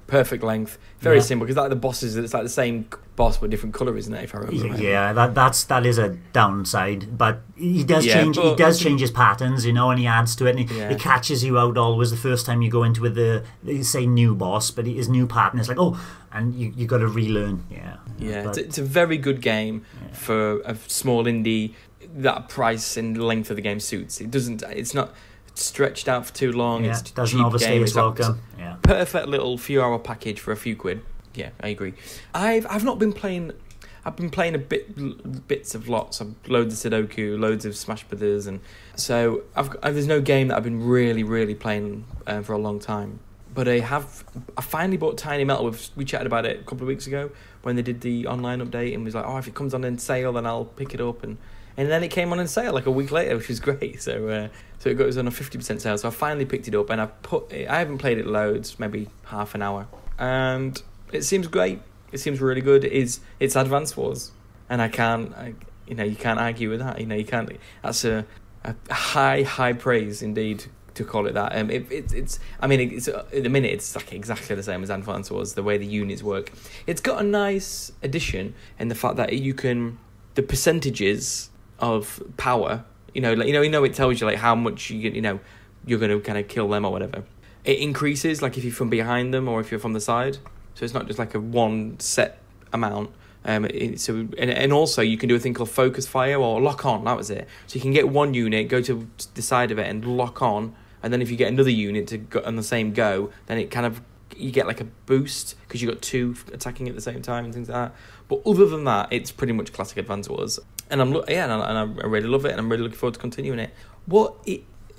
Perfect length, very simple, because like the bosses, it's like the same boss but different colour, isn't it? If I remember right. Yeah, that is a downside, but he does change. He does change his patterns, and he adds to it, and it catches you out always the first time you go into with the say new boss, but his new pattern is like, and you got to relearn. It's a very good game for a small indie. That price and length of the game suits. It's not stretched out for too long. Yeah, it's doesn't cheap overstay game. its welcome. Perfect little few hour package for a few quid. Yeah, I agree. I've not been playing. I've been playing bits of lots of loads of Sudoku, loads of Smash Brothers, and so there's no game that I've been really playing for a long time. But I finally bought Tiny Metal. We chatted about it a couple of weeks ago when they did the online update, and was like, if it comes on in sale, then I'll pick it up. And then it came on in sale like a week later, which was great. So it was on a 50% sale. So I finally picked it up, and I haven't played it loads, maybe half an hour, and it seems great. It seems really good. It's Advance Wars, and you can't argue with that. You can't. That's a high praise indeed to call it that. It's at the minute it's like exactly the same as Advance Wars. The way the units work, it's got a nice addition in the fact that the percentages of power, it tells you like how much you're going to kind of kill them or whatever. It increases like if you're from behind them or if you're from the side. So it's not just like a one set amount. And also you can do a thing called focus fire or lock on. That was it. So you can get one unit, go to the side of it and lock on, and then if you get another unit to go on the same go, then it kind of you get like a boost because you got two attacking at the same time and things like that. But other than that, it's pretty much classic Advance Wars, and I really love it, and I'm really looking forward to continuing it.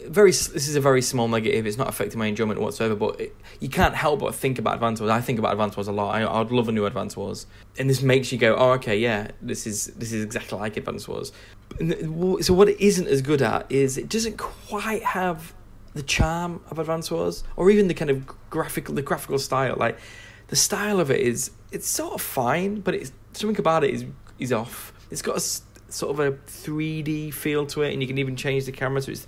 This is a very small negative. It's not affecting my enjoyment whatsoever. But you can't help but think about Advance Wars. I think about Advance Wars a lot. I'd love a new Advance Wars, and this makes you go, oh, okay, yeah, this is exactly like Advance Wars. So what it isn't as good at is it doesn't quite have the charm of Advance Wars, or even the kind of graphical style. Like the style of it it's sort of fine, but it's something about it is off. It's got a sort of a 3D feel to it, and you can even change the camera, so it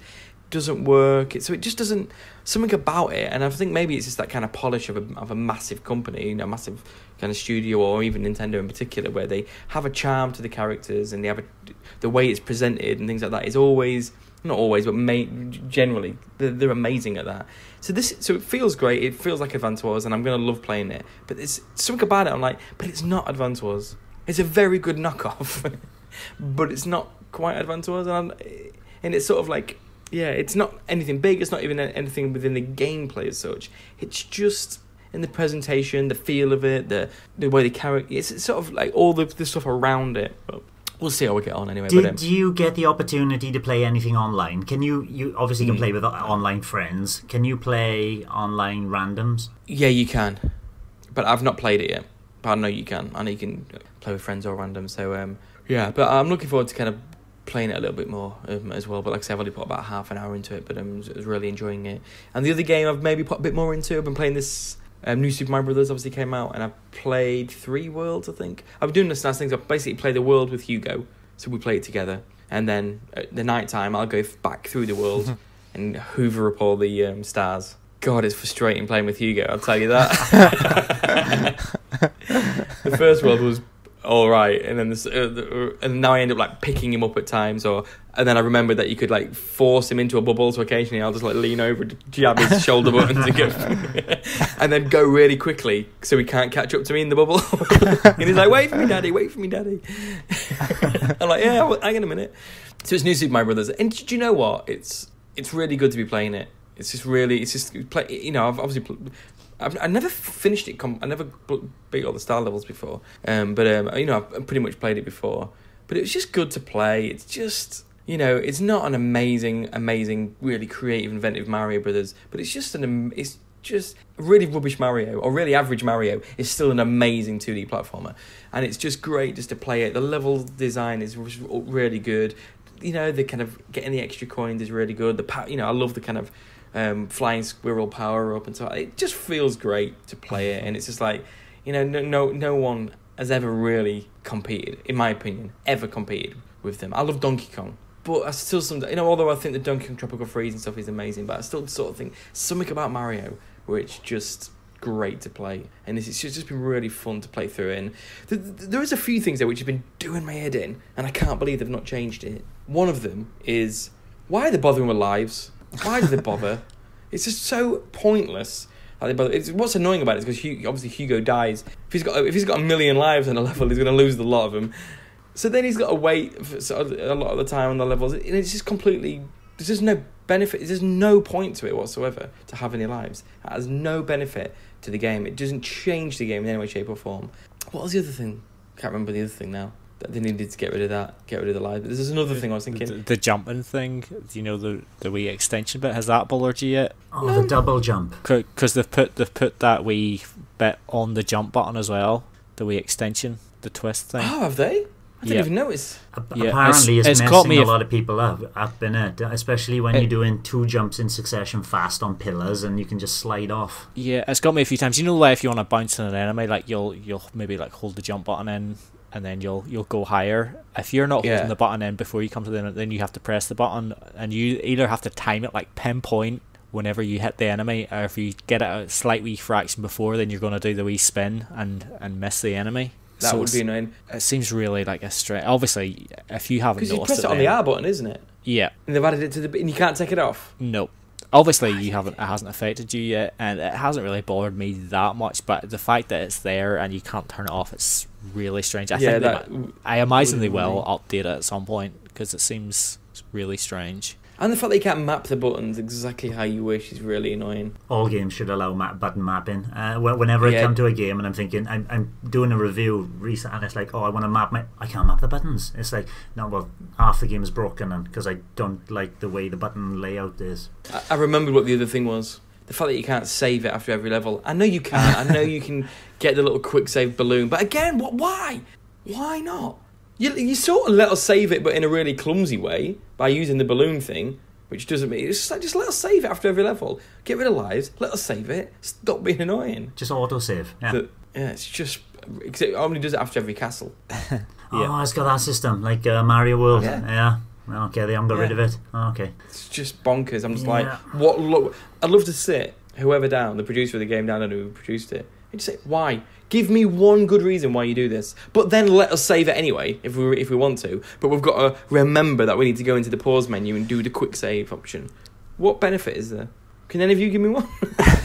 doesn't work. So it just doesn't, something about it, and I think maybe it's just that kind of polish of a massive company, massive kind of studio, or even Nintendo in particular, where they have a charm to the characters, and they have the way it's presented and things like that is always, not always, but generally they're amazing at that. So it feels great. It feels like Advance Wars, and I'm gonna love playing it. But there's something about it. I'm like, but it's not Advance Wars. It's a very good knockoff, but it's not quite Advance Wars, and it's sort of like, yeah, it's not anything big. It's not even anything within the gameplay as such. It's just in the presentation, the feel of it, the way the character. It's sort of like all the stuff around it. But we'll see how we get on anyway. Did you get the opportunity to play anything online? Can you obviously can play with online friends. Can you play online randoms? Yeah, you can, but I've not played it yet. But I know you can. I know you can play with friends or random. So yeah, but I'm looking forward to kind of playing it a little bit more as well. But like I said, I've only put about half an hour into it, but I was really enjoying it. And the other game I've maybe put a bit more into, I've been playing this new Super Mario Brothers obviously came out, and I've played 3 worlds, I think. I've been doing this nice things. I basically play the world with Hugo, so we play it together. And then at the night time, I'll go back through the world and hoover up all the stars. God, it's frustrating playing with Hugo, I'll tell you that. The first world was all right, and then and now I end up like picking him up at times, and then I remember that you could like force him into a bubble, so occasionally I'll just like lean over to jab his shoulder buttons and go, and then go really quickly so he can't catch up to me in the bubble. And he's like, wait for me, daddy. I'm like, yeah, hang on a minute. So it's new Super Mario Brothers, and do you know what? It's really good to be playing it. I've never finished it. I never beat all the star levels before. But I've pretty much played it before. But it was just good to play. It's just, it's not an amazing, really creative, inventive Mario Brothers. But it's just really rubbish Mario, or really average Mario, is still an amazing 2D platformer. And it's just great just to play it. The level design is really good. The kind of getting the extra coins is really good. I love the kind of flying squirrel power up and so on. It just feels great to play it, and it's just like, no one has ever really competed, in my opinion, with them. I love Donkey Kong, but I still although I think the Donkey Kong Tropical Freeze and stuff is amazing, but I still sort of think something about Mario where it's just great to play, and it's just been really fun to play through it. And there is a few things there which have been doing my head in, and I can't believe they've not changed it. One of them is, why are they bothering with lives? Why do they bother? It's just so pointless. What's annoying about it is because obviously Hugo dies. If he's got 1 million lives on a level, he's going to lose a lot of them. So then he's got to wait for a lot of the time on the levels. And it's just completely... There's just no benefit. There's no point to it whatsoever to have any lives. It has no benefit to the game. It doesn't change the game in any way, shape or form. What was the other thing? Can't remember the other thing now. That they needed to get rid of the live. There's another thing I was thinking. The jumping thing, the wee extension bit, has that bothered you yet? Oh, no. The double jump. Because they've put that wee bit on the jump button as well. The wee extension, the twist thing. Oh, have they? I didn't even notice. Apparently, it's messing a lot of people up in it, especially when you're doing 2 jumps in succession fast on pillars, and you can just slide off. Yeah, it's got me a few times. Like if you want to bounce on an enemy, like you'll maybe like hold the jump button in, and then you'll go higher. If you're not holding the button in before you come to the end, then you have to press the button, and you either have to time it like pinpoint whenever you hit the enemy, or if you get it a slight wee fraction before, then you're going to do the wee spin and miss the enemy. That would be annoying. It seems really like a stretch. Obviously, if you haven't noticed, because you press it on the R button, isn't it? Yeah. And they've added it to and you can't take it off. No. Obviously, it hasn't affected you yet, and it hasn't really bothered me that much. But the fact that it's there and you can't turn it off, it's really strange. I imagine they will update it at some point, because it seems really strange. And the fact that you can't map the buttons exactly how you wish is really annoying. All games should allow button mapping. Whenever I come to a game and I'm thinking, I'm doing a review recently, and it's like, oh, I want to I can't map the buttons. It's like, no, well, half the game is broken because I don't like the way the button layout is. I remembered what the other thing was. The fact that you can't save it after every level. I know you can. I know you can get the little quick save balloon. But again, why? Why not? You sort of let us save it, but in a really clumsy way, by using the balloon thing, which doesn't mean... It's just like, just let us save it after every level. Get rid of lives, let us save it, stop being annoying. Just auto-save, yeah. It's just... It only does it after every castle. Oh, it's got that system, like Mario World. Yeah. Okay, they haven't got rid of it. Okay. It's just bonkers. I'm just like, what? I'd love to sit whoever down, the producer of the game down, and who produced it, and just say, why? Give me one good reason why you do this, but then let us save it anyway if we want to. But we've got to remember that we need to go into the pause menu and do the quick save option. What benefit is there? Can any of you give me one?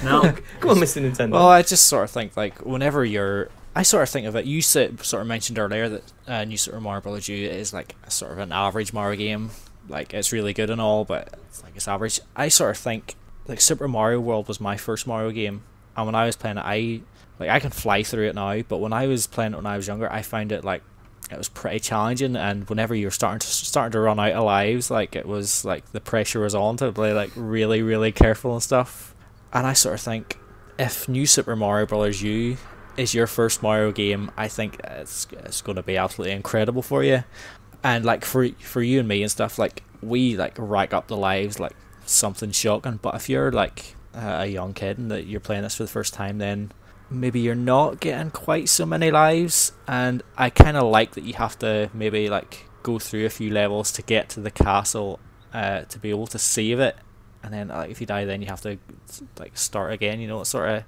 No. Come on, Mr. Nintendo. Well, I just sort of think, like, whenever I sort of think of it, you sort of mentioned earlier that New Super Mario Bros. U is like a sort of an average Mario game. Like, it's really good and all, but it's average. I sort of think, like, Super Mario World was my first Mario game, and when I was playing it, I can fly through it now, but when I was playing it when I was younger, I found it, like, it was pretty challenging, and whenever you're starting to run out of lives, like, it was like the pressure was on to play, like, really, really careful and stuff. And I sort of think, if New Super Mario Bros. U is your first Mario game, I think it's going to be absolutely incredible for you. And, like, for you and me and stuff, like, we, like, rack up the lives like something shocking. But if you're, like, a young kid and that you're playing this for the first time, then maybe you're not getting quite so many lives. And I kind of like that you have to maybe, like, go through a few levels to get to the castle to be able to save it. And then, like, if you die, then you have to, like, start again. You know, it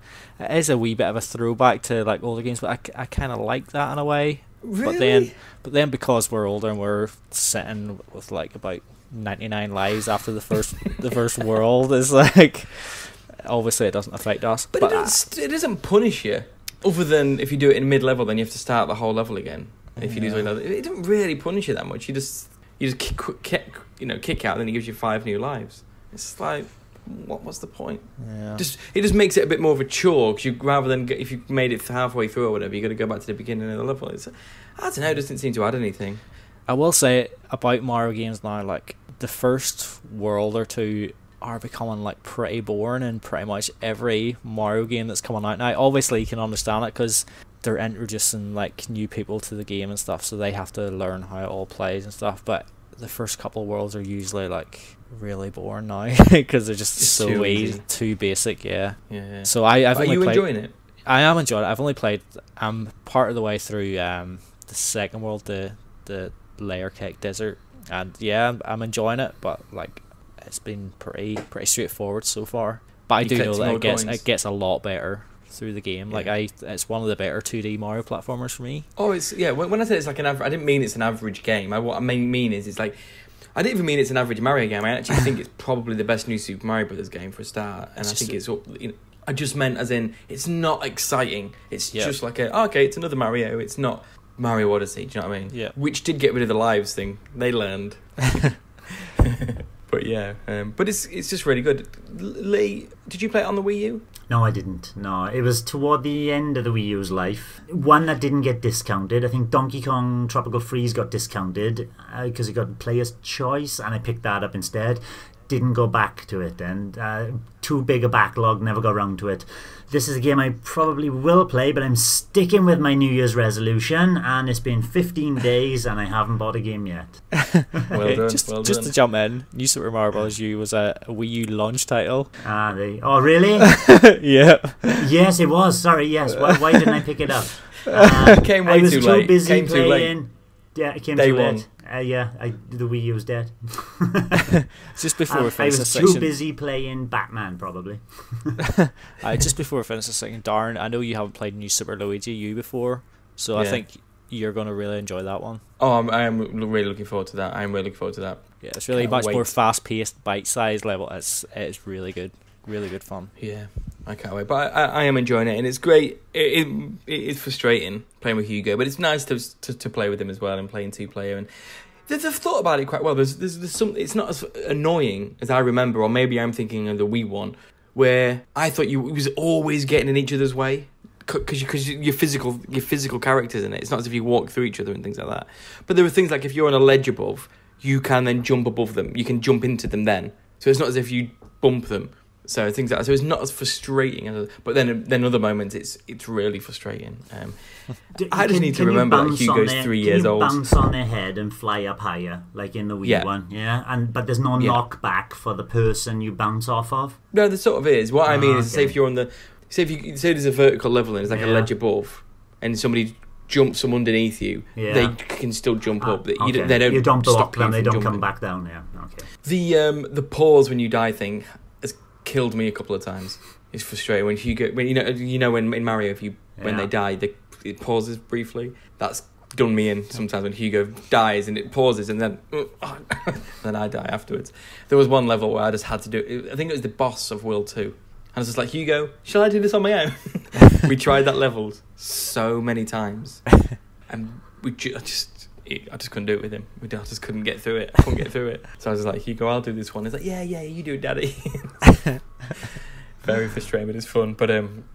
is a wee bit of a throwback to, like, older games, but I kind of like that in a way. Really? But then because we're older and we're sitting with, like, about 99 lives after the first world, is like, obviously it doesn't affect us. But it doesn't punish you, other than if you do it in mid-level, then you have to start the whole level again. If you lose all level, it doesn't really punish you that much. You just kick out, and then it gives you 5 new lives. It's like, what's the point? Yeah. It just makes it a bit more of a chore, because rather than if you made it halfway through or whatever, you got to go back to the beginning of the level. I don't know. It doesn't seem to add anything. I will say about Mario games now, like, the first world or two are becoming, like, pretty boring in pretty much every Mario game that's coming out now. Obviously, you can understand it because they're introducing, like, new people to the game and stuff, so they have to learn how it all plays and stuff. But the first couple of worlds are usually, like, really boring now because they're just so easy, too basic. Yeah. So I've only played, enjoying it? I am enjoying it. I've only played. I'm part of the way through the second world, the Layer Cake Desert, and yeah, I'm enjoying it. But, like, it's been pretty straightforward so far. But I do know that it gets a lot better through the game. Like, it's one of the better 2D Mario platformers for me. Oh, it's when I said it's like an average, I didn't mean it's an average game. What I mean is it's like, I didn't even mean it's an average Mario game. I actually think it's probably the best new Super Mario Brothers game for a start. And I think it's, I just meant as in, it's not exciting. It's just like it's another Mario. It's not Mario Odyssey. Do you know what I mean? Yeah. Which did get rid of the lives thing. They learned. But yeah, but it's just really good. Lee, did you play it on the Wii U? No, I didn't. No, it was toward the end of the Wii U's life. One that didn't get discounted. I think Donkey Kong Tropical Freeze got discounted because it got Player's Choice, and I picked that up instead. Didn't go back to it, and too big a backlog, never got around to it. This is a game I probably will play, but I'm sticking with my New Year's resolution, and it's been 15 days and I haven't bought a game yet. Well done. Just to jump in, New Super Mario Bros. U was a Wii U launch title. Oh, really? Yeah. Yes, it was. Sorry, yes. Why didn't I pick it up? Came way too late. Busy playing. Yeah, it came Day too late. one. The Wii U was dead. Just before we finish this I section, was too busy playing Batman, probably. Just before we finish this section, Darren, I know you haven't played New Super Luigi U before, so I think you're going to really enjoy that one. Oh, I am really looking forward to that. Yeah, it's really much more fast-paced, bite-sized level. It's really good. Really good fun. Yeah, I can't wait. But I am enjoying it, and it's great. It is frustrating playing with Hugo, but it's nice to play with him as well and playing 2-player. And They've thought about it quite well. There's some. It's not as annoying as I remember, or maybe I'm thinking of the Wii one, where I thought you was always getting in each other's way because your physical characters in it. It's not as if you walk through each other and things like that. But there are things like if you're on a ledge above, you can then jump above them. You can jump into them then. So it's not as if you bump them. So things like that. So it's not as frustrating. But then other moments, it's really frustrating. I just need to remember that Hugo's 3 years old. Can you bounce on their head and fly up higher, like in the Wii one? Yeah. But there's no knockback for the person you bounce off of? No, there sort of is. What I mean is, say if you're on the... Say there's a vertical level and it's like a ledge above, and somebody jumps from underneath you, they can still jump up. They don't. You don't stop them. They don't come back down. Yeah. Okay. The pause when you die thing has killed me a couple of times. It's frustrating when Hugo, when in Mario, when they die, it pauses briefly. That's done me in sometimes when Hugo dies and it pauses and then then I die afterwards. There was one level where I just had to do it. I think it was the boss of World 2. I was just like, Hugo, shall I do this on my own? We tried that level so many times, and I just couldn't do it with him. I just couldn't get through it. I couldn't get through it. So I was like, Hugo, I'll do this one. He's like, yeah, you do it, Daddy. Very frustrating, but it's fun. But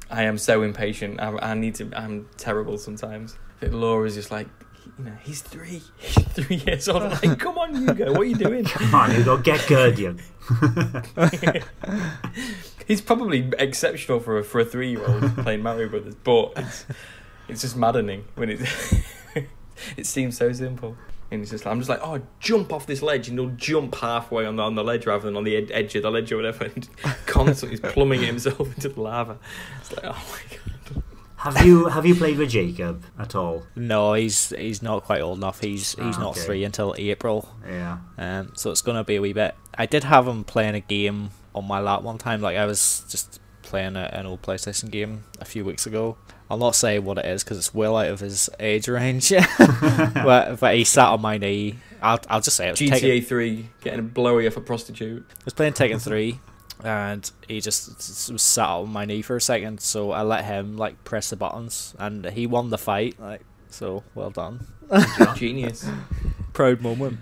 I am so impatient. I'm terrible sometimes. I think Laura's just like, he's 3. He's 3 years old. I'm like, come on, Hugo, what are you doing? Come on, Hugo, get good, you. He's probably exceptional for a 3-year-old playing Mario Brothers, but it's just maddening when it seems so simple. And it's just I'm just like, oh, jump off this ledge, and he'll jump halfway on the ledge rather than on the edge of the ledge or whatever, and constantly he's plummeting himself into the lava. It's like, oh my god. Have you played with Jacob at all? No, he's not quite old enough. He's not 3 until April. Yeah. So it's gonna be a wee bit. I did have him playing a game on my lap one time. Like I was just playing an old PlayStation game a few weeks ago. I'll not say what it is because it's well out of his age range. but he sat on my knee. I'll just say it was GTA 3 getting a blowy off a prostitute. I was playing Tekken 3. And he just was sat on my knee for a second, so I let him press the buttons, and he won the fight. So well done, genius, proud moment.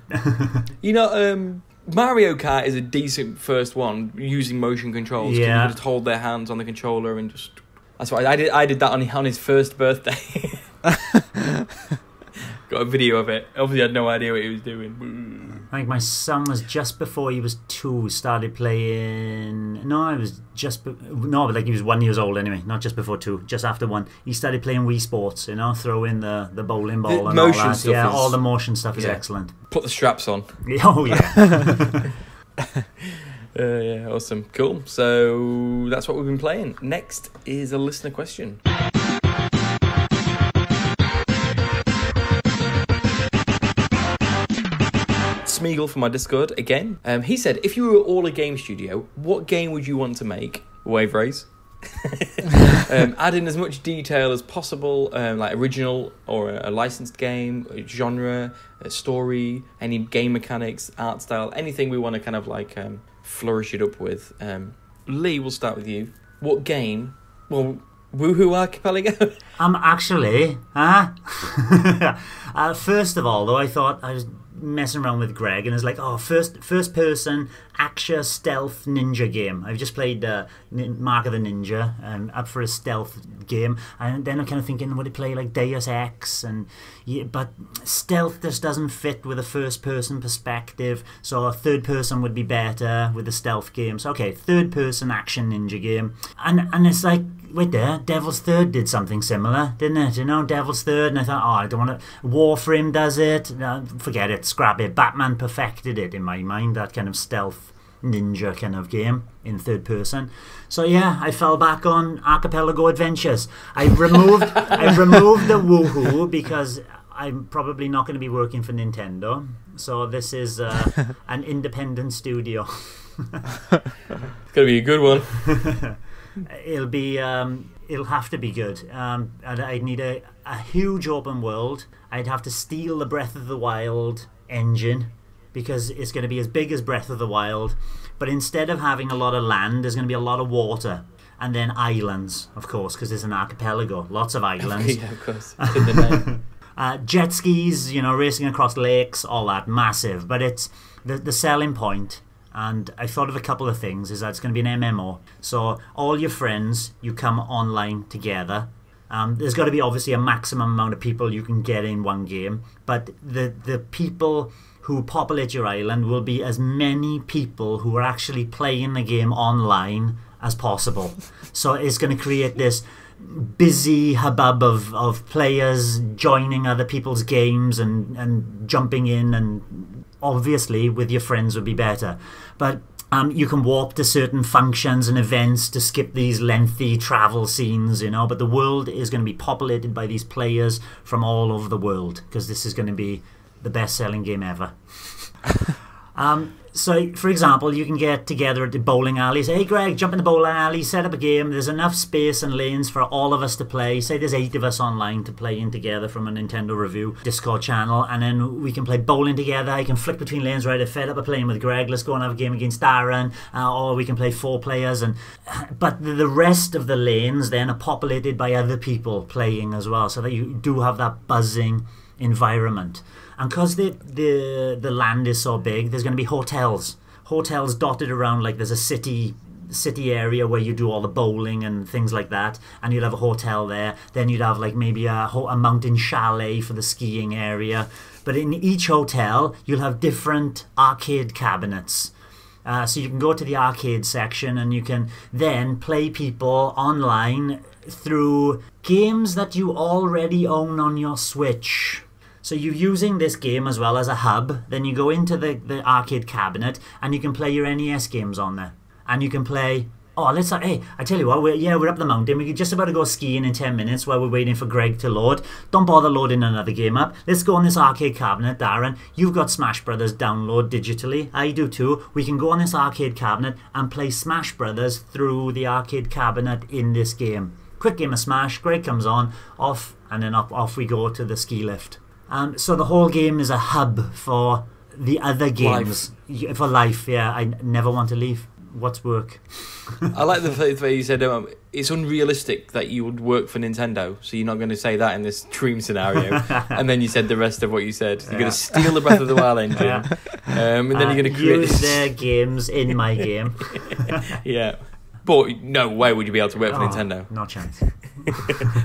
Mario Kart is a decent first one using motion controls. Yeah, you just hold their hands on the controller and just. That's what I did. I did that on his first birthday. Got a video of it. Obviously, I had no idea what he was doing. I think my son was just before he was 2. Started playing. No, I was just but he was 1 year old anyway. Not just before 2, just after 1. He started playing Wii Sports. Throw in the bowling ball and all that. Stuff all the motion stuff is excellent. Put the straps on. Oh yeah. Yeah, awesome, cool. So that's what we've been playing. Next is a listener question. Smeagol from our Discord again. He said, if you were all a game studio, what game would you want to make? Wave raise. Add in as much detail as possible, like original or a licensed game, a genre, a story, any game mechanics, art style, anything we want to kind of flourish it up with. Lee, we'll start with you. What game? Well, Woohoo Archipelago. Actually, first of all, though, I thought I was messing around with Greg, and it's like, first person action stealth ninja game. I've just played Mark of the Ninja, up for a stealth game, and then I'm kind of thinking, would it play like Deus Ex? But stealth just doesn't fit with a first person perspective, so a third person would be better with the stealth games. Okay, third person action ninja game, and it's like, wait there, Devil's Third did something similar, didn't it? Devil's Third, and I thought, I don't want to. Warframe does it. Forget it, scrap it. Batman perfected it in my mind, that kind of stealth ninja kind of game in third person. So yeah, I fell back on Archipelago Adventures. I removed the Woohoo because I'm probably not going to be working for Nintendo. So this is an independent studio. It's going to be a good one. It'll have to be good. And I'd need a huge open world. I'd have to steal the Breath of the Wild engine because it's going to be as big as Breath of the Wild, but instead of having a lot of land, there's going to be a lot of water, and then islands, of course, because it's an archipelago, lots of islands. Yeah, of course. In the name. Jet skis, racing across lakes, all that, massive. But it's the selling point, and I thought of a couple of things, is that it's going to be an MMO. So all your friends, you come online together. There's got to be obviously a maximum amount of people you can get in one game, but the people who populate your island will be as many people who are actually playing the game online as possible. So it's going to create this busy hubbub of players joining other people's games and jumping in, and obviously with your friends would be better. But you can warp to certain functions and events to skip these lengthy travel scenes, but the world is going to be populated by these players from all over the world, because this is going to be the best-selling game ever. So, for example, you can get together at the bowling alley, say, hey Greg, jump in the bowling alley, set up a game, there's enough space and lanes for all of us to play. Say there's 8 of us online to play in together from a Nintendo Review Discord channel, and then we can play bowling together. I can flick between lanes, right? I fed up of playing with Greg, let's go and have a game against Darren, or we can play 4 players. But the rest of the lanes then are populated by other people playing as well, so that you do have that buzzing environment. And because the land is so big, there's going to be hotels dotted around. Like there's a city area where you do all the bowling and things like that, and you'd have a hotel there. Then you'd have like maybe a mountain chalet for the skiing area. But in each hotel, you'll have different arcade cabinets. So you can go to the arcade section, and you can then play people online through games that you already own on your Switch. So you're using this game as well as a hub. Then you go into the arcade cabinet, and you can play your NES games on there. And you can play... hey, I tell you what, we're up the mountain. We're just about to go skiing in 10 minutes while we're waiting for Greg to load. Don't bother loading another game up. Let's go on this arcade cabinet, Darren. You've got Smash Brothers download digitally. I do too. We can go on this arcade cabinet and play Smash Brothers through the arcade cabinet in this game. Quick game of Smash. Greg comes on, off, and then off we go to the ski lift. So the whole game is a hub for the other games. For life, yeah. I never want to leave. What's work? I like the way you said it's unrealistic that you would work for Nintendo, so you're not going to say that in this dream scenario. And then you said the rest of what you said. You're going to steal the Breath of the Wild engine, and then you're going to create their games in my game. Yeah. But no way would you be able to work for Nintendo. No chance.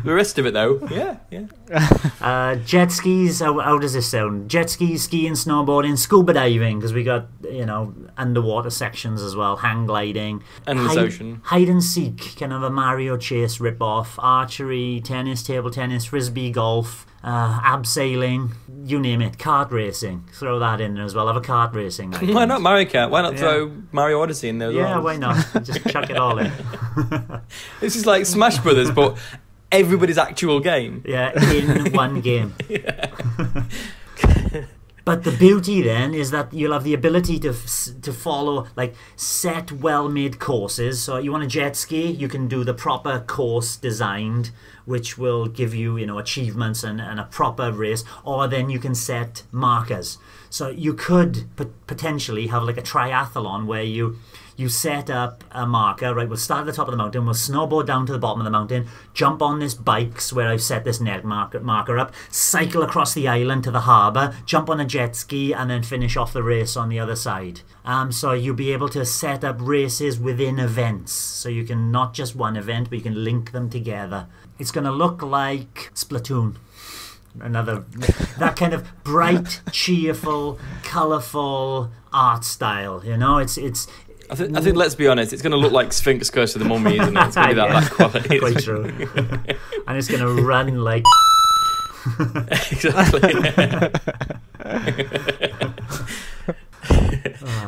The rest of it, though, yeah. Jet skis, how does this sound? Jet skis, skiing, snowboarding, scuba diving, because we got, underwater sections as well, hang gliding. Endless ocean. Hide and seek, kind of a Mario Chase rip-off. Archery, tennis, table tennis, frisbee golf, abseiling, you name it. Kart racing, throw that in there as well. Have a kart racing. Why not Mario Kart? Why not throw Mario Odyssey in there as well? Yeah, why not? Just chuck it all in. This is like Smash Brothers, but everybody's actual game. Yeah, in one game. But the beauty then is that you'll have the ability to follow set well-made courses. So you want a jet ski, you can do the proper course designed, which will give you achievements and a proper race. Or then you can set markers. So you could potentially have like a triathlon where you set up a marker, right? We'll start at the top of the mountain, we'll snowboard down to the bottom of the mountain, jump on this bikes where I've set this net marker up, cycle across the island to the harbour, jump on a jet ski, and then finish off the race on the other side. So you'll be able to set up races within events. So you can not just one event, but you can link them together. It's going to look like Splatoon. That kind of bright, cheerful, colourful art style. It's I think let's be honest, it's going to look like Sphinx Curse of the Mummy, isn't it? It's going to be that quality. Quite true. And it's going to run like... Exactly.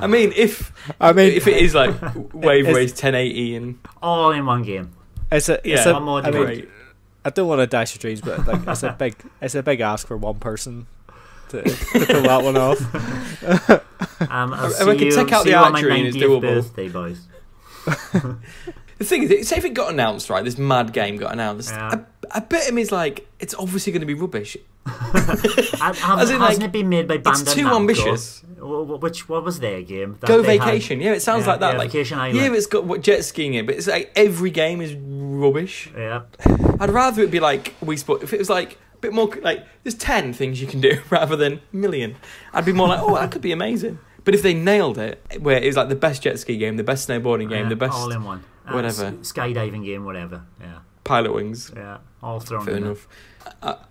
I mean, if it is like Wave Race 1080 and... all in one game. I don't want to dash your dreams, but it's a big ask for one person to pull that one off. I can take out the archery and it's doable. Birthday, boys. The thing is, say if it got announced, right, this mad game got announced, a bit of me is like, it's obviously going to be rubbish. Hasn't it been made by Bandai It's too Namco? ambitious. What was their game? Go Vacation. Yeah, it sounds like that. Like Vacation Island. Yeah, it's got jet skiing in, but it's like every game is rubbish. Yeah. I'd rather it be like Wii Sport. If it was like bit more like there's 10 things you can do rather than a million. I'd be more like, oh, that could be amazing. But if they nailed it, where it was like the best jet ski game, the best snowboarding game, the best all in one, whatever, skydiving game, whatever, yeah, Pilot Wings, yeah, all thrown fair in. enough.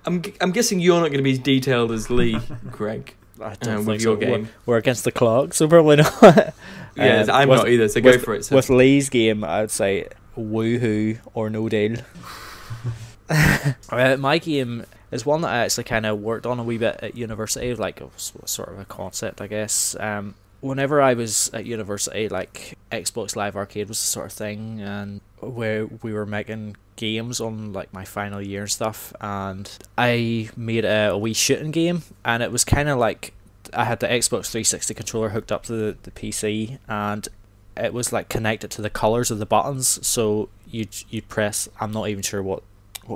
I'm guessing you're not going to be as detailed as Lee, Greg. I don't think with so. your game. We're against the clock, so probably not. Yeah, I'm not either. So go for it. So. With Lee's game, I'd say woohoo or no deal. My game is one that I actually kind of worked on a wee bit at university, like sort of a concept, I guess. Whenever I was at university, like Xbox Live Arcade was the sort of thing, and where we were making games on like my final year and stuff, and I made a wee shooting game, and it was kind of like I had the Xbox 360 controller hooked up to the PC, and it was like connected to the colours of the buttons, so you'd press, I'm not even sure what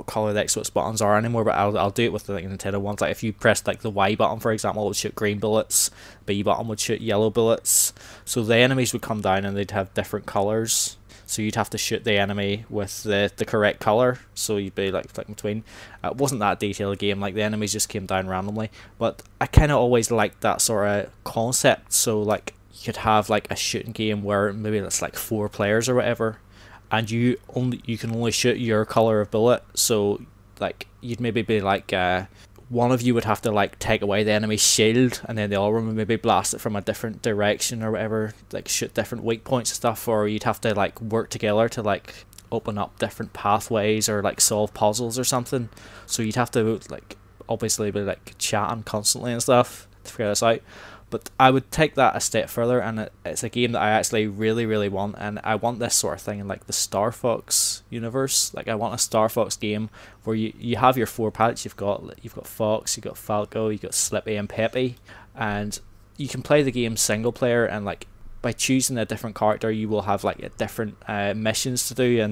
colour the Xbox buttons are anymore, but I'll do it with the like, Nintendo ones. Like if you pressed like the Y button, for example, it would shoot green bullets, B button would shoot yellow bullets, so the enemies would come down and they'd have different colours, so you'd have to shoot the enemy with the correct colour, so you'd be like flicking between. It wasn't that detailed a game, like the enemies just came down randomly, but I kind of always liked that sort of concept, so like you could have like a shooting game where maybe it's like 4 players or whatever, and you can only shoot your colour of bullet, so like you'd maybe be like one of you would have to like take away the enemy's shield, and then the other one would maybe blast it from a different direction or whatever, like shoot different weak points and stuff, or you'd have to like work together to like open up different pathways or like solve puzzles or something, so you'd have to like obviously be like chatting constantly and stuff to figure this out. But I would take that a step further, and it's a game that I actually really, really want, and I want this sort of thing in like the Star Fox universe. Like I want a Star Fox game where you have your 4 pilots. You've got Fox, you've got Falco, you've got Slippy and Peppy, and you can play the game single player, and like by choosing a different character, you will have like a different missions to do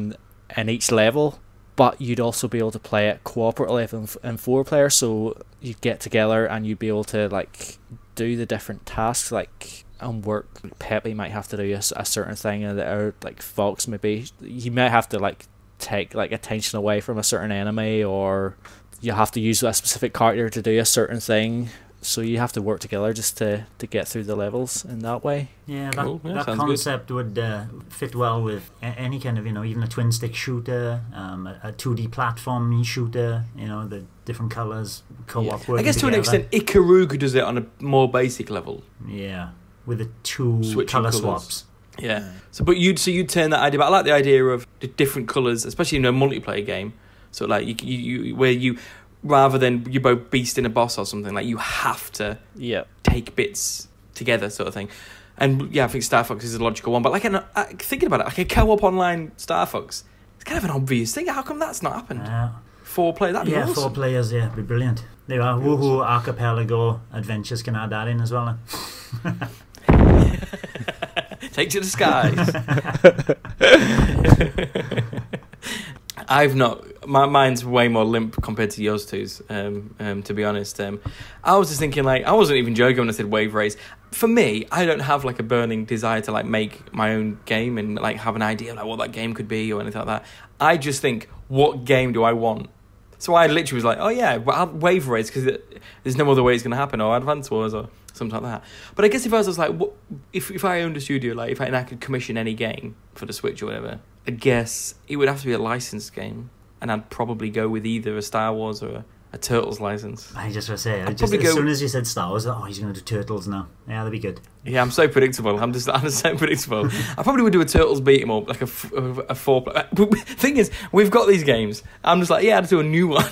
in each level. But you'd also be able to play it cooperatively in 4 players, so you'd get together and you'd be able to like do the different tasks, like on work. Peppy might have to do a certain thing, or like Fox maybe he might have to like take like attention away from a certain enemy, or you have to use a specific character to do a certain thing. So you have to work together just to get through the levels in that way. Yeah, cool. that concept good. Would fit well with any kind of, even a twin stick shooter, a 2D platforming shooter, the different colours, co-op working I guess together. to an extent Ikaruga does it on a more basic level. Yeah, with the 2 Switching colour colours. swaps. Yeah. So you'd turn that idea, but I like the idea of the different colours, especially in a multiplayer game. So like you where you, rather than you both beasting a boss or something, like you have to take bits together, sort of thing. And yeah, I think Star Fox is a logical one. But like thinking about it, like a co-op online Star Fox, it's kind of an obvious thing. How come that's not happened? 4 players, that'd be awesome. 4 players, it'd be brilliant. There are Woohoo Archipelago Adventures, can add that in as well. Take to the skies. I've not. Mine's way more limp compared to yours two's. To be honest, I was just thinking, like, I wasn't even joking when I said wave race. For me, I don't have like a burning desire to like make my own game and like have an idea of like what that game could be or anything like that. I just think, what game do I want? So I literally was like, oh yeah, well, wave race, because there's no other way it's going to happen, or Advance Wars or something like that. But I guess if I was like, what, if I owned a studio, like if I could commission any game for the Switch or whatever, I guess it would have to be a licensed game, and I'd probably go with either a Star Wars or a Turtles license. I just want to say, as soon as you said Star Wars, he's going to do Turtles now. Yeah, that'd be good. Yeah, I'm so predictable. I'm so predictable. I probably would do a Turtles beat 'em up, like a 4. Thing is, we've got these games. I'm just like, yeah, I'd do a new one,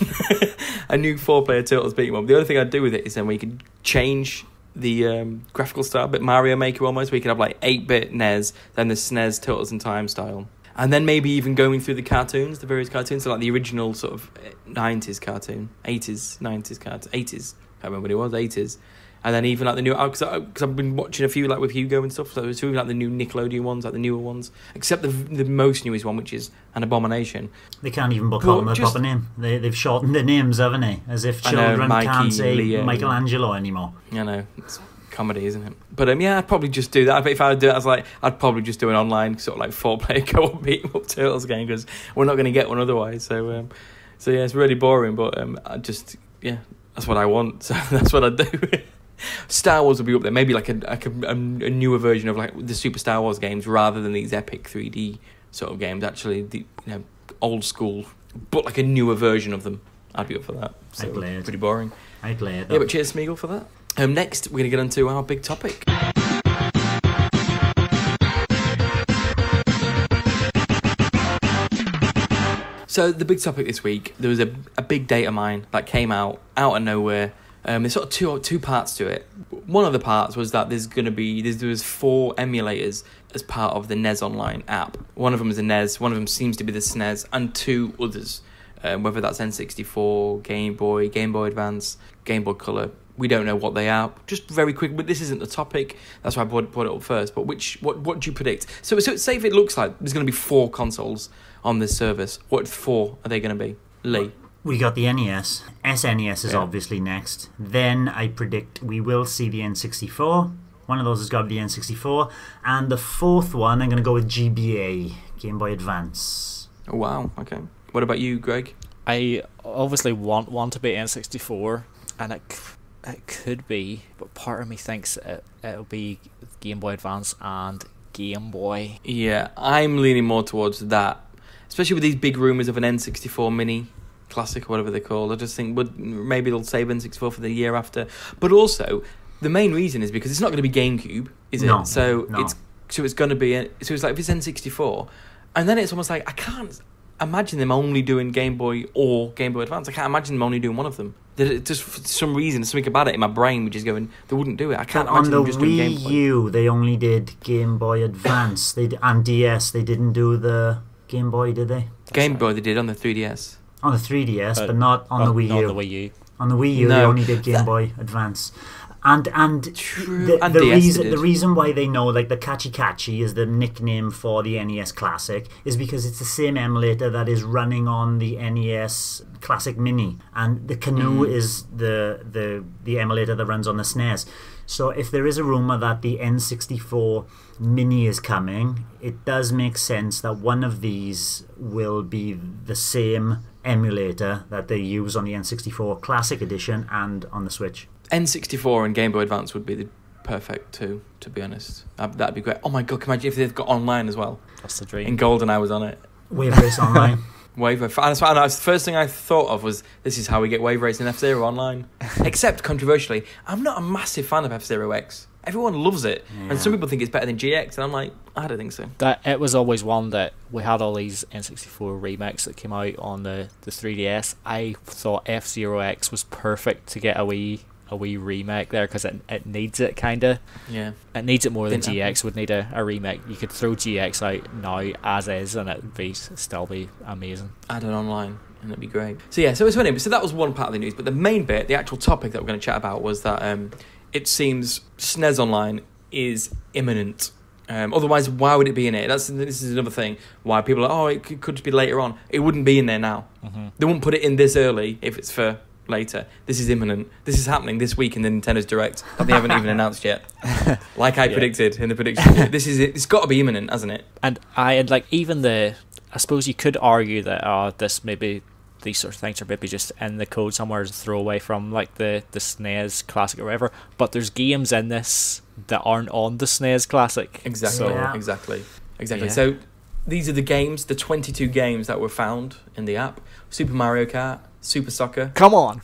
a new 4-player Turtles beat 'em up. The only thing I'd do with it is then we could change the graphical style, a bit Mario Maker almost. We could have like 8-bit NES, then the SNES Turtles in Time style. And then maybe even going through the cartoons, the various cartoons, so like the original sort of 90s cartoon, 80s, 90s cartoon, 80s, can't remember what it was, 80s. And then even like the new, because I've been watching a few like with Hugo and stuff, so it's even like the new Nickelodeon ones, like the newer ones, except the most newest one, which is an abomination. They can't even call them a proper name. They've shortened their names, haven't they? As if children can't say Michelangelo anymore. I know, it's comedy, isn't it? But yeah, I'd probably just do that. But if I would do it, I'd probably just do an online sort of like 4-player co-op beat 'em up Turtles game, because we're not going to get one otherwise. So So yeah, it's really boring, but I just, yeah, that's what I want, so that's what I do. Star Wars will be up there, maybe like a newer version of like the Super Star Wars games rather than these epic 3D sort of games. Actually, the old school, but like a newer version of them. I'd be up for that. So I'd play it. Pretty boring. I'd play it. Yeah, but cheers, Smeagol, for that. Next, we're gonna get onto our big topic. So the big topic this week, there was a big data mine that came out of nowhere. There's sort of two parts to it. One of the parts was that there was 4 emulators as part of the SNES Online App. One of them is a NES, one of them seems to be the SNES, and 2 others. Whether that's N64, Game Boy Advance, Game Boy Color, we don't know what they are. Just very quick, but this isn't the topic. That's why I brought it up first. But what do you predict? So say if it looks like there's going to be 4 consoles on this service, what 4 are they going to be? Lee? We got the NES. SNES is obviously next. Then I predict we will see the N64. One of those has got to be the N64. And the 4th one, I'm going to go with GBA, Game Boy Advance. Oh, wow. Okay. What about you, Greg? I obviously want to be N64, and it could be, but part of me thinks it'll be Game Boy Advance and Game Boy. Yeah, I'm leaning more towards that, especially with these big rumours of an N64 Mini Classic or whatever they're called. I just think maybe they'll save N64 for the year after. But also, the main reason is because it's not going to be GameCube, is it? No. It's going to be so it's like if it's N64, and then it's almost like I can't imagine them only doing Game Boy or Game Boy Advance. I can't imagine them only doing one of them. Just for some reason, something about it in my brain which is going, they wouldn't do it. I can't imagine them just doing Game Boy. On the Wii U, they only did Game Boy Advance. And DS, they didn't do the Game Boy, did they? Game Boy they did on the 3DS. On the 3DS, but not on the Wii U. Not on the Wii U. On the Wii U, they only did Game Boy Advance. And True. And the reason why they know, like, the Kachi is the nickname for the NES Classic, is because it's the same emulator that is running on the NES Classic Mini, and the Canoe is the emulator that runs on the SNES. So if there is a rumour that the N64 Mini is coming, it does make sense that one of these will be the same emulator that they use on the N64 Classic Edition and on the Switch. N64 and Game Boy Advance would be the perfect two, to be honest. That'd be great. Oh my god, can you imagine if they've got online as well? That's the dream. In Golden, I was on it. Wave Race Online. Wave Race. That's the first thing I thought of was, this is how we get Wave Race and F-Zero online. Except, controversially, I'm not a massive fan of F-Zero X. Everyone loves it. Yeah. And some people think it's better than GX, and I'm like, I don't think so. It was always one that we had all these N64 remakes that came out on the 3DS. I thought F-Zero X was perfect to get a wee remake there, because it needs it, kind of. Yeah. It needs it more than GX would need a remake. You could throw GX out now as is, and it'd still be amazing. Add it online, and it'd be great. So yeah, so that was one part of the news, but the main bit, the actual topic that we're going to chat about, was that it seems SNES Online is imminent. Otherwise, why would it be in it? This is another thing. Why people are, it could just be later on. It wouldn't be in there now. Mm-hmm. They wouldn't put it in this early if it's for later. This is imminent. This is happening this week in the Nintendo's Direct that they haven't even announced yet. Like I predicted in the prediction. It's got to be imminent, hasn't it? And even I suppose you could argue that this maybe these sort of things are maybe just in the code somewhere as a throwaway from like the SNES Classic or whatever. But there's games in this that aren't on the SNES Classic. Exactly. Yeah. Exactly. Yeah. So these are the games, the 22 games that were found in the app. Super Mario Kart, Super Soccer. Come on.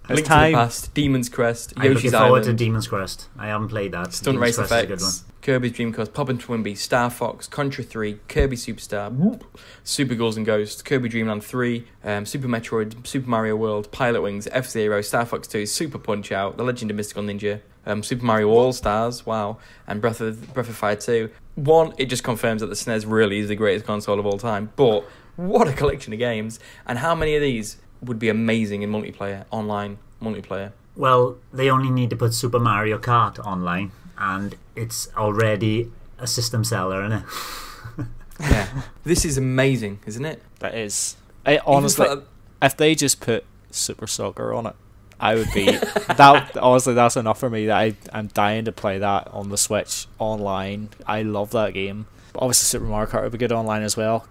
Link to the Past, Demon's Crest, I'm Yoshi's looking forward Island, to Demon's Crest. I haven't played that. Stunt Demon's Race Crest is a good one. Effects, Kirby's Dream Course, Pop and Twinbee, Star Fox, Contra 3, Kirby Superstar, Super Ghouls and Ghosts, Kirby Dream Land 3, Super Metroid, Super Mario World, Pilot Wings, F-Zero, Star Fox 2, Super Punch Out, The Legend of Mystical Ninja, Super Mario All Stars, wow, and Breath of Fire 2. One, it just confirms that the SNES really is the greatest console of all time, but what a collection of games, and how many of these would be amazing in multiplayer, online multiplayer? Well, they only need to put Super Mario Kart online, and it's already a system seller, isn't it? Yeah, this is amazing, isn't it? That is. Honestly, if they just put Super Soccer on it, I would be that. Honestly, that's enough for me. That I'm dying to play that on the Switch online. I love that game. But obviously, Super Mario Kart would be good online as well.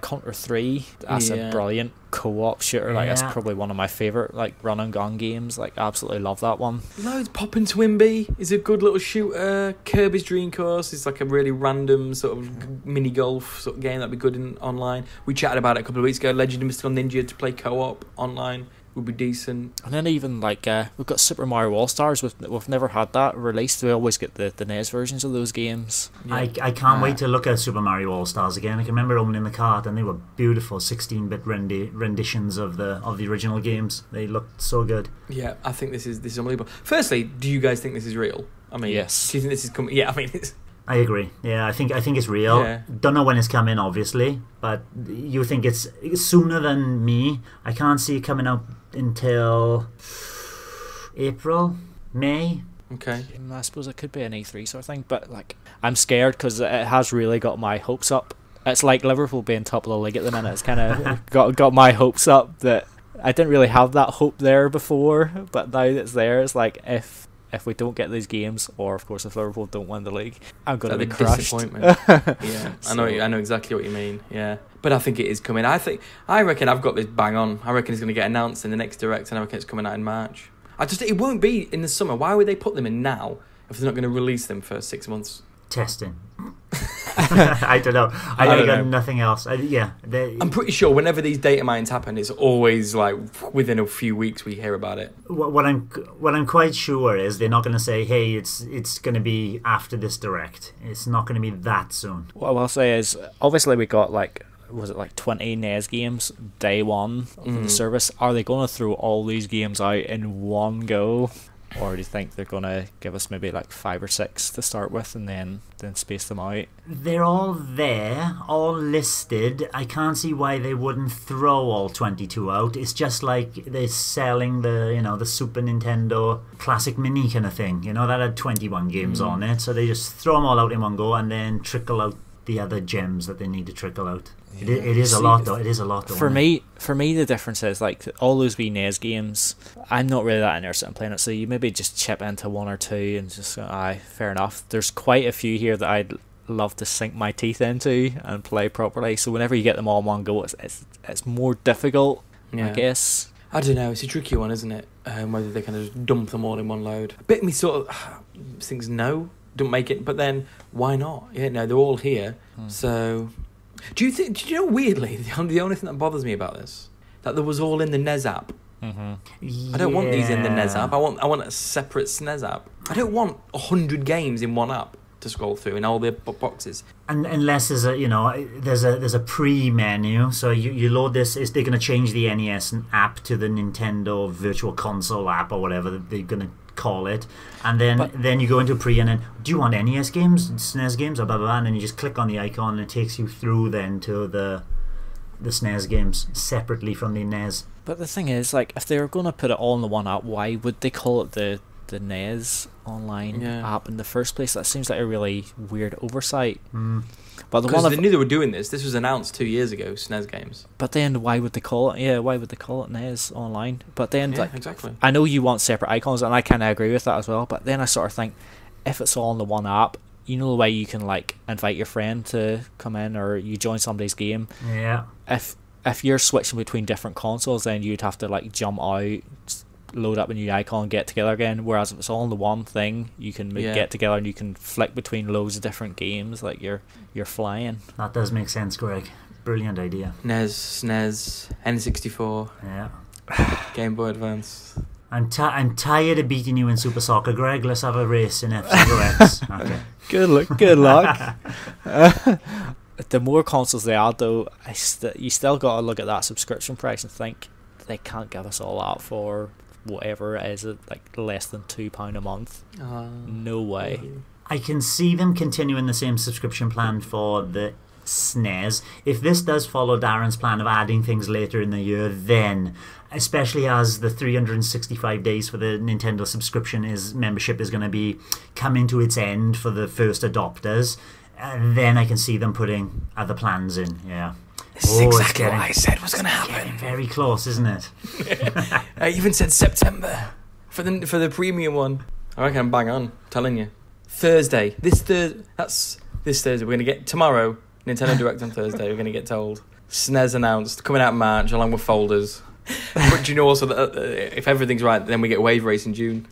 Contra 3, that's a brilliant co-op shooter. Like that's probably one of my favourite like run and gun games. Like absolutely love that one. Loads. Poppin' Twimby is a good little shooter. Kirby's Dream Course is like a really random sort of mini golf sort of game that'd be good in online. We chatted about it a couple of weeks ago. Legend of Mystical Ninja to play co-op online would be decent. And then even like we've got Super Mario All Stars. We've never had that released. We always get the NES versions of those games. Yeah. I can't wait to look at Super Mario All Stars again. I can remember owning the cart, and they were beautiful 16-bit renditions of the original games. They looked so good. Yeah, I think this is unbelievable. Firstly, do you guys think this is real? I mean, yes. Do you think this is coming? Yeah, I mean, I agree. Yeah, I think it's real. Yeah. Don't know when it's coming, obviously, but you think it's sooner than me. I can't see it coming out until April, May. Okay. I suppose it could be an E3 sort of thing, but like I'm scared because it has really got my hopes up. It's like Liverpool being top of the league at the minute. It's kind of got my hopes up that I didn't really have that hope there before, but now it's there. It's like if we don't get these games, or of course if Liverpool don't win the league, I'm going to be crushed. Disappointment. Yeah, I know exactly what you mean. Yeah, but I think it is coming. I reckon I've got this bang on. I reckon it's going to get announced in the next Direct, and I reckon it's coming out in March. It won't be in the summer. Why would they put them in now if they're not going to release them for 6 months? Testing. I don't know. I got nothing else. I'm pretty sure whenever these data mines happen, it's always like within a few weeks we hear about it. What I'm quite sure is they're not going to say, "Hey, it's going to be after this Direct." It's not going to be that soon. What I'll say is, obviously we got was it 20 NES games day one of the service? Are they going to throw all these games out in one go? Or do you think they're going to give us maybe 5 or 6 to start with and then space them out? They're all there, all listed. I can't see why they wouldn't throw all 22 out. It's just like they're selling the Super Nintendo Classic Mini kind of thing. That had 21 games on it. So they just throw them all out in one go and then trickle out the other gems that they need to trickle out. Yeah. It is a lot though. It is a lot though. For me, the difference is all those wee NES games. I'm not really that interested in playing it. So you maybe just chip into 1 or 2 and just fair enough. There's quite a few here that I'd love to sink my teeth into and play properly. So whenever you get them all in one go, it's more difficult. I guess. I don't know. It's a tricky one, isn't it? Whether they kind of just dump them all in one load. A bit me sort of thinks no, don't make it. But then why not? Yeah, no, they're all here. So. Do you know, weirdly, the only thing that bothers me about this, that there was all in the NES app. I don't want these in the NES app. I want a separate SNES app. I don't want 100 games in one app to scroll through in all the boxes. And unless there's a pre-menu, so you load this. They're going to change the NES app to the Nintendo Virtual Console app or whatever they're going to call it, and then you go into pre, and then do you want NES games, SNES games, or blah blah blah, and then you just click on the icon and it takes you through then to the SNES games separately from the NES. But the thing is, if they were going to put it all in the one app, why would they call it the NES Online app in the first place? That seems like a really weird oversight. But because they knew they were doing this. This was announced 2 years ago, SNES games. But then why would they call it? Yeah, why would they call it NES Online? But then, exactly. I know you want separate icons, and I kind of agree with that as well. But then I sort of think, if it's all in the one app, the way you can invite your friend to come in, or you join somebody's game. Yeah. If you're switching between different consoles, then you'd have to jump out, load up a new icon, get together again. Whereas if it's all in the one thing, you can get together and you can flick between loads of different games. You're flying. That does make sense, Greg. Brilliant idea. NES, SNES, N64. Yeah. Game Boy Advance. I'm tired of beating you in Super Soccer, Greg. Let's have a race in F-Zero-X. Okay. Good luck. The more consoles they add, though, you still got to look at that subscription price and think they can't give us all that for whatever it is, less than £2 a month. No way. I can see them continuing the same subscription plan for the SNES. If this does follow Darren's plan of adding things later in the year, then, especially as the 365 days for the Nintendo membership is going to be coming to its end for the first adopters, then I can see them putting other plans in. Yeah. This is exactly what I said was going to happen. Getting very close, isn't it? I even said September for the premium one. I reckon I'm bang on. I'm telling you. Thursday. That's this Thursday. We're going to get tomorrow. Nintendo Direct on Thursday. We're going to get told. SNES announced, coming out in March, along with folders. But do you know also that if everything's right, then we get Wave Race in June.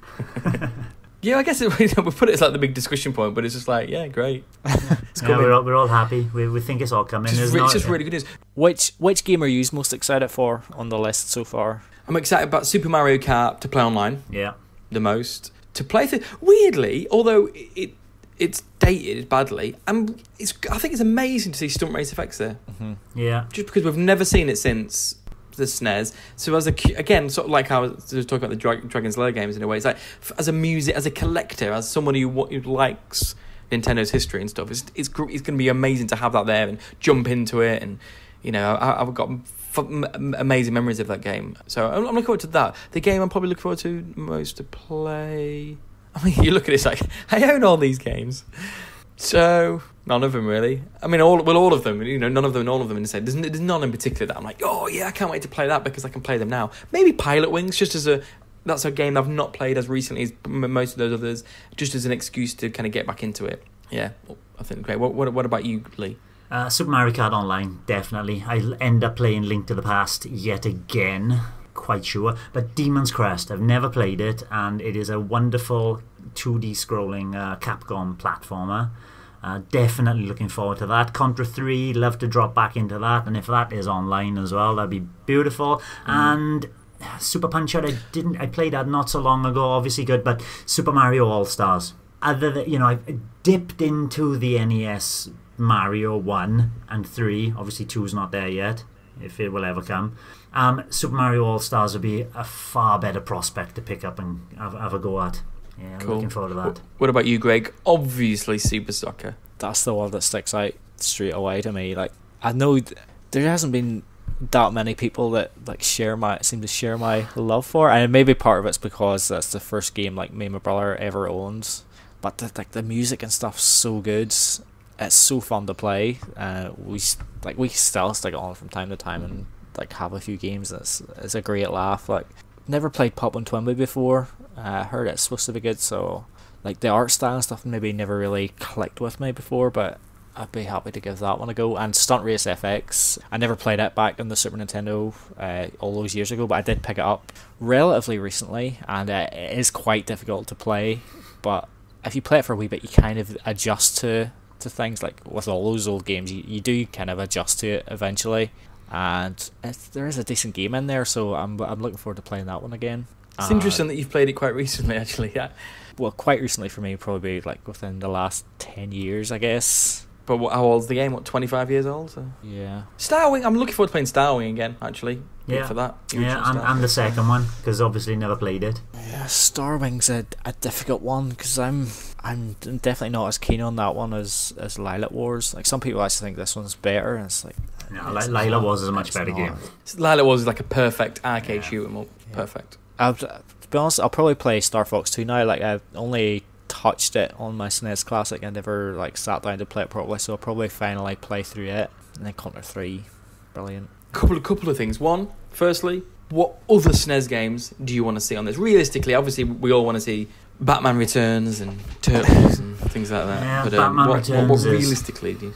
Yeah, I guess we put it as like the big discussion point, but it's just like, yeah, great. It's we're all happy. We think it's all coming. It's just really good news. Which game are you most excited for on the list so far? I'm excited about Super Mario Kart to play online. Yeah. The most. To play through. Weirdly, although it's dated badly, I think it's amazing to see stunt race effects there. Mm-hmm. Yeah. Just because we've never seen it since the SNES. So again, sort of like how I was talking about the Dragon's Lair games in a way, it's like as a collector, as someone who likes Nintendo's history and stuff, it's going to be amazing to have that there and jump into it. And I've got amazing memories of that game. So I'm looking forward to that. The game I'm probably looking forward to most to play. I mean, you look at it, it's like I own all these games. So none of them really. I mean, all of them. None of them and all of them in the same. There's none in particular that I'm like, oh yeah, I can't wait to play that because I can play them now. Maybe Pilot Wings, that's a game I've not played as recently as most of those others, just as an excuse to kind of get back into it. Yeah, I think great. What about you, Lee? Super Mario Kart Online, definitely. I'll end up playing Link to the Past yet again, quite sure. But Demon's Crest, I've never played it, and it is a wonderful 2D scrolling Capcom platformer. Definitely looking forward to that. Contra 3, love to drop back into that, and if that is online as well, that'd be beautiful. And Super Punch-Out, I played that not so long ago, obviously good, but Super Mario All-Stars. Other than, I dipped into the NES Mario 1 and 3, obviously 2's not there yet, if it will ever come. Super Mario All-Stars would be a far better prospect to pick up and have a go at. Yeah, cool. Looking forward to that. What about you, Greg? Obviously Super Soccer. That's the one that sticks out straight away to me. Like, I know there hasn't been that many people that seem to share my love for, and maybe part of it's because that's the first game like me and my brother ever owned. But the music and stuff's so good. It's so fun to play. We still stick it on from time to time and have a few games. It's a great laugh. Never played Pop and Twinbee before. Heard it's supposed to be good, so the art style and stuff maybe never really clicked with me before, but I'd be happy to give that one a go. And Stunt Race FX, I never played it back on the Super Nintendo all those years ago, but I did pick it up relatively recently, and it is quite difficult to play, but if you play it for a wee bit, you kind of adjust to things. Like with all those old games, you do kind of adjust to it eventually, and there is a decent game in there, so I'm looking forward to playing that one again. It's interesting that you've played it quite recently, actually. Yeah. Well, quite recently for me, probably within the last 10 years, I guess. But how old's the game? 25 years old? So. Yeah. Starwing, I'm looking forward to playing Starwing again, actually. Yeah. For that. And the second one, because obviously never played it. Yeah, Starwing's a difficult one, because I'm definitely not as keen on that one as Lilac Wars. Some people actually think this one's better, and it's no, Lilac Wars is a much better game. Lilac Wars is like a perfect arcade shoot 'em up. Yeah. Perfect. To be honest, I'll probably play Star Fox 2 now. I've only touched it on my SNES Classic and never sat down to play it properly, so I'll probably finally play through it. And then Contra 3, brilliant. Couple of things. One, firstly, what other SNES games do you want to see on this? Realistically, obviously, we all want to see Batman Returns and Turtles and things like that. Yeah, but Batman Returns. What realistically do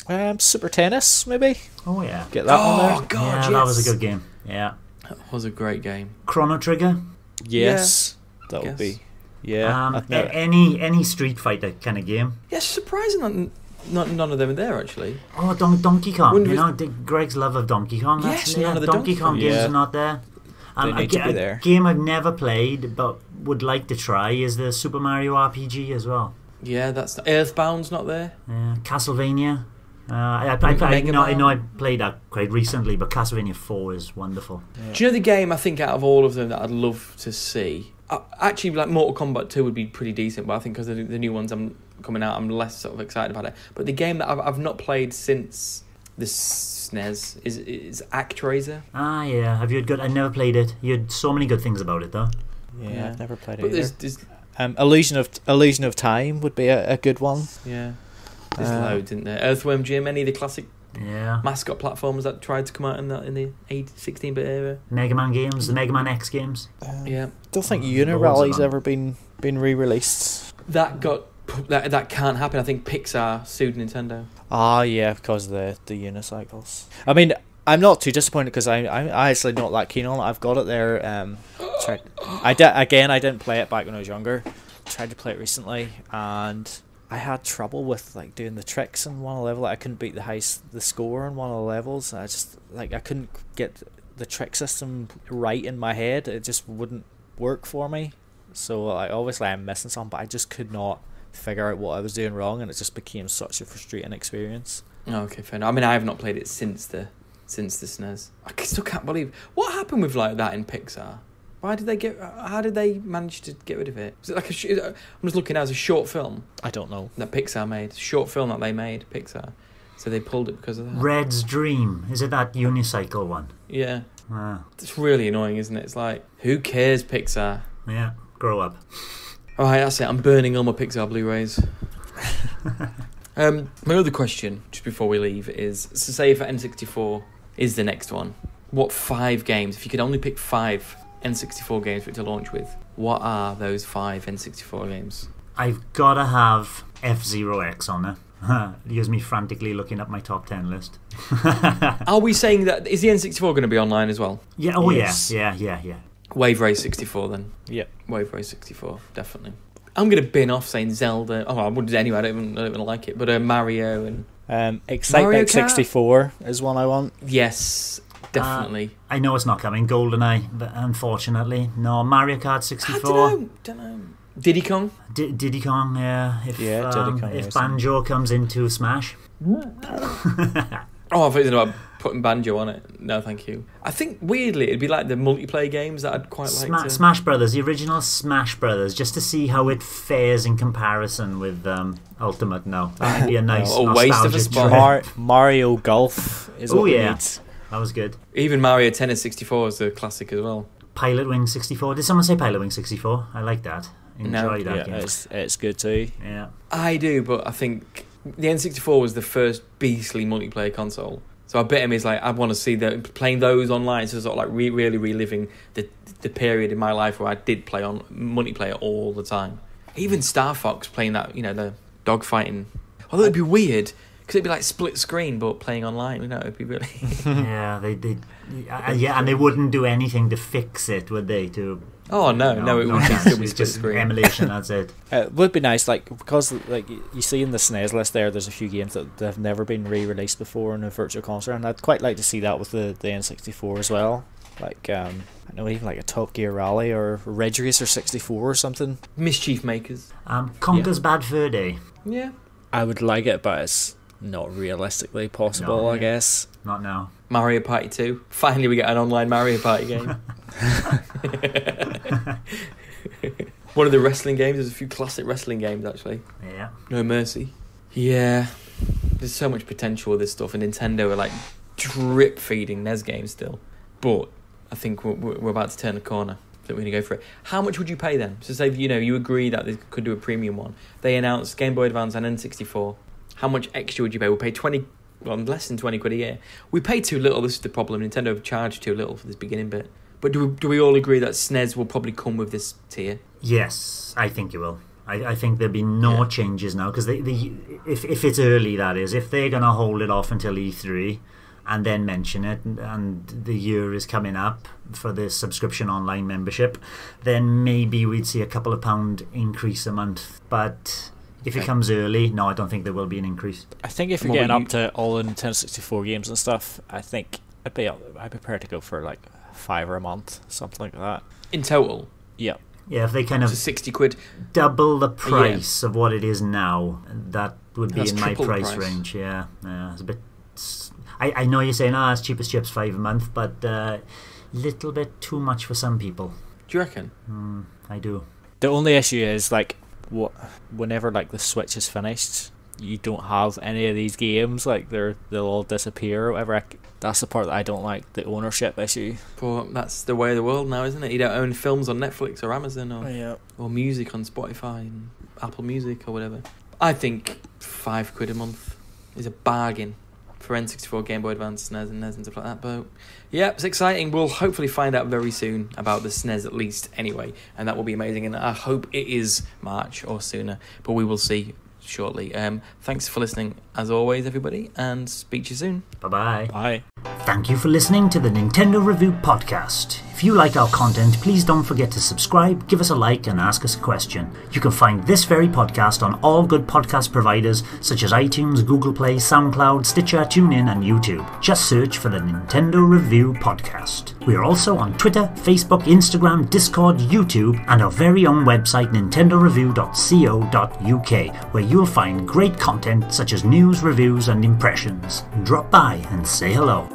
you... Super Tennis, maybe? Oh, yeah. Get that one there. Oh, God, yeah, yes. That was a good game. Yeah. That was a great game. Chrono Trigger? Yes. Yeah, that would be... Yeah. Any Street Fighter kind of game. Yeah, surprising that none of them are there, actually. Oh, Donkey Kong. Greg's love of Donkey Kong. Yes, none of the Donkey Kong games are not there. They need to be there. A game I've never played but would like to try is the Super Mario RPG as well. Yeah, that's... Earthbound's not there. Yeah, Castlevania. I know I played that quite recently, but Castlevania 4 is wonderful. Yeah. Do you know the game I think out of all of them that I'd love to see? Actually, Mortal Kombat 2 would be pretty decent, but I think because the new ones coming out, I'm less sort of excited about it. But the game that I've not played since the SNES is ActRaiser. Ah, yeah. Have you had good? I never played it. You had so many good things about it, though. Yeah, I've never played it. But either. Illusion of Time would be a good one. Yeah. There's loads, isn't there? Earthworm Jim, any of the classic mascot platforms that tried to come out in the 16-bit era. Mega Man games, the Mega Man X games. Don't think Unirally's ever been re-released. That got that can't happen. I think Pixar sued Nintendo. Ah, yeah, because of the unicycles. I mean, I'm not too disappointed because I'm actually not that keen on it. I've got it there. I didn't play it back when I was younger. Tried to play it recently, and I had trouble with like doing the tricks in one level. I couldn't beat the score on one of the levels. I just I couldn't get the trick system right in my head. It just wouldn't work for me. So obviously I'm missing something, but I just could not figure out what I was doing wrong, and it just became such a frustrating experience. Okay, fair enough. I mean, I have not played it since the SNES. I still can't believe what happened with like that in Pixar. How did they manage to get rid of it? Was it like I'm just looking at it as a short film I don't know. that Pixar made. Short film that they made, Pixar. So they pulled it because of that. Red's Dream. Is it that unicycle one? Yeah. It's really annoying, isn't it? It's like, who cares, Pixar? Yeah, grow up. Alright, that's it. I'm burning all my Pixar Blu-rays. My other question, just before we leave, is, so say for N64 is the next one, what 5 games, if you could only pick 5 N64 games for it to launch with, what are those 5 N64 games? I've got to have F-Zero X on there. Here's me frantically looking up my top 10 list. Are we saying that, is the N64 going to be online as well? Yeah, oh Yes. yeah. Wave Race 64 then? Yep. Wave Race 64, definitely. I'm going to bin off saying Zelda. Oh, I wouldn't anyway, I don't even like it. But Mario and... Excitebike 64 is one I want. Yes, definitely. I know it's not coming, GoldenEye, but unfortunately. No, Mario Kart 64. I don't know. Diddy Kong? Diddy Kong, yeah. Diddy Kong, if Banjo comes into Smash. Oh, I thought it was about putting Banjo on it. No, thank you. I think, weirdly, it'd be like the multiplayer games that I'd quite like to... Smash Brothers, the original Smash Brothers, just to see how it fares in comparison with Ultimate. No, that would be a nice waste of a spot. Mario Golf is what we need. That was good. Even Mario Tennis 64 is a classic as well. Pilot Wing 64. Did someone say Pilot Wing 64? I like that. Enjoy that game. It's good too. Yeah, I do, but I think the N64 was the first beastly multiplayer console. So I bet him is like, I want to see playing those online, so sort of like really reliving the period in my life where I did play on multiplayer all the time. Even Star Fox playing that, the dogfighting. Although it'd be weird, because it'd be like split screen, but playing online, it'd be really... yeah, and they wouldn't do anything to fix it, would they? Oh no, it would still be split screen. Emulation, that's it. It would be nice, because you see in the SNES list there's a few games that have never been re-released before in a virtual console, and I'd quite like to see that with the N64 as well. I know even like a Top Gear Rally or Ridge Racer 64 or something. Mischief Makers. Conker's Bad Fur Day. Yeah. I would like it, but it's not realistically possible, I guess. Not now. Mario Party 2. Finally we get an online Mario Party game. One of the wrestling games. There's a few classic wrestling games actually. Yeah. No Mercy. Yeah. There's so much potential with this stuff, and Nintendo are like drip feeding NES games still. But I think we're about to turn a corner. That we're going to go for it. How much would you pay then? So say you agree that they could do a premium one. They announced Game Boy Advance and N64. How much extra would you pay? We'll pay less than 20 quid a year. We pay too little. This is the problem. Nintendo have charged too little for this beginning bit. But do we all agree that SNES will probably come with this tier? Yes, I think it will. I think there'll be no changes now, because if it's early, that is, if they're going to hold it off until E3 and then mention it, and the year is coming up for the subscription online membership, then maybe we'd see a couple of £1 increase a month. But if it comes early, no, I don't think there will be an increase. I think if you're getting up to all the Nintendo 64 games and stuff, I think I'd be prepared to go for like £5 a month, something like that. In total? Yeah. Yeah, if they kind of 60 quid, double the price of what it is now, that would be in my price range. Yeah, it's a bit. I know you're saying, it's cheap as chips, £5 a month, but little bit too much for some people. Do you reckon? I do. The only issue is whenever the Switch is finished, you don't have any of these games. They'll all disappear or whatever. That's the part that I don't like, the ownership issue. But that's the way of the world now, isn't it? You don't own films on Netflix or Amazon or music on Spotify and Apple Music or whatever. I think £5 a month is a bargain. for N64, Game Boy Advance, SNES and NES and stuff like that. But yeah, it's exciting. We'll hopefully find out very soon about the SNES at least anyway, and that will be amazing. And I hope it is March or sooner, but we will see shortly. Thanks for listening as always, everybody, and speak to you soon. Bye-bye. Bye. Thank you for listening to the Nintendo Review Podcast. If you like our content, please don't forget to subscribe, give us a like, and ask us a question. You can find this very podcast on all good podcast providers such as iTunes, Google Play, SoundCloud, Stitcher, TuneIn, and YouTube. Just search for the Nintendo Review Podcast. We are also on Twitter, Facebook, Instagram, Discord, YouTube, and our very own website, nintendoreview.co.uk, where you'll find great content such as news, reviews, and impressions. Drop by and say hello.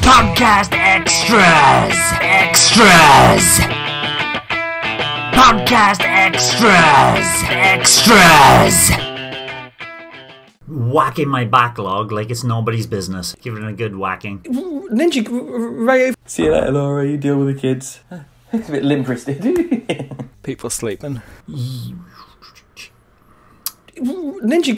Podcast Extras! Extras! Podcast Extras! Extras! Whacking my backlog like it's nobody's business. Give it a good whacking. Ninja Ray. See you later, Laura. You deal with the kids. It's a bit limp-wristed. People sleeping. Ninja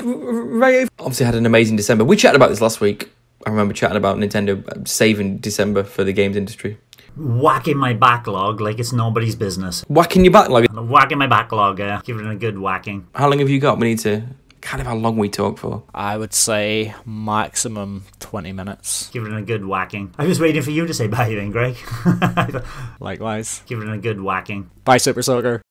Ray. Obviously had an amazing December. We chatted about this last week. I remember chatting about Nintendo saving December for the games industry. Whacking my backlog like it's nobody's business. Whacking your backlog. Whacking my backlog, Give it a good whacking. How long have you got? We need to... Kind of how long we talk for. I would say maximum 20 minutes. Give it a good whacking. I was waiting for you to say bye then, Greg. Likewise. Give it a good whacking. Bye, Super Soccer.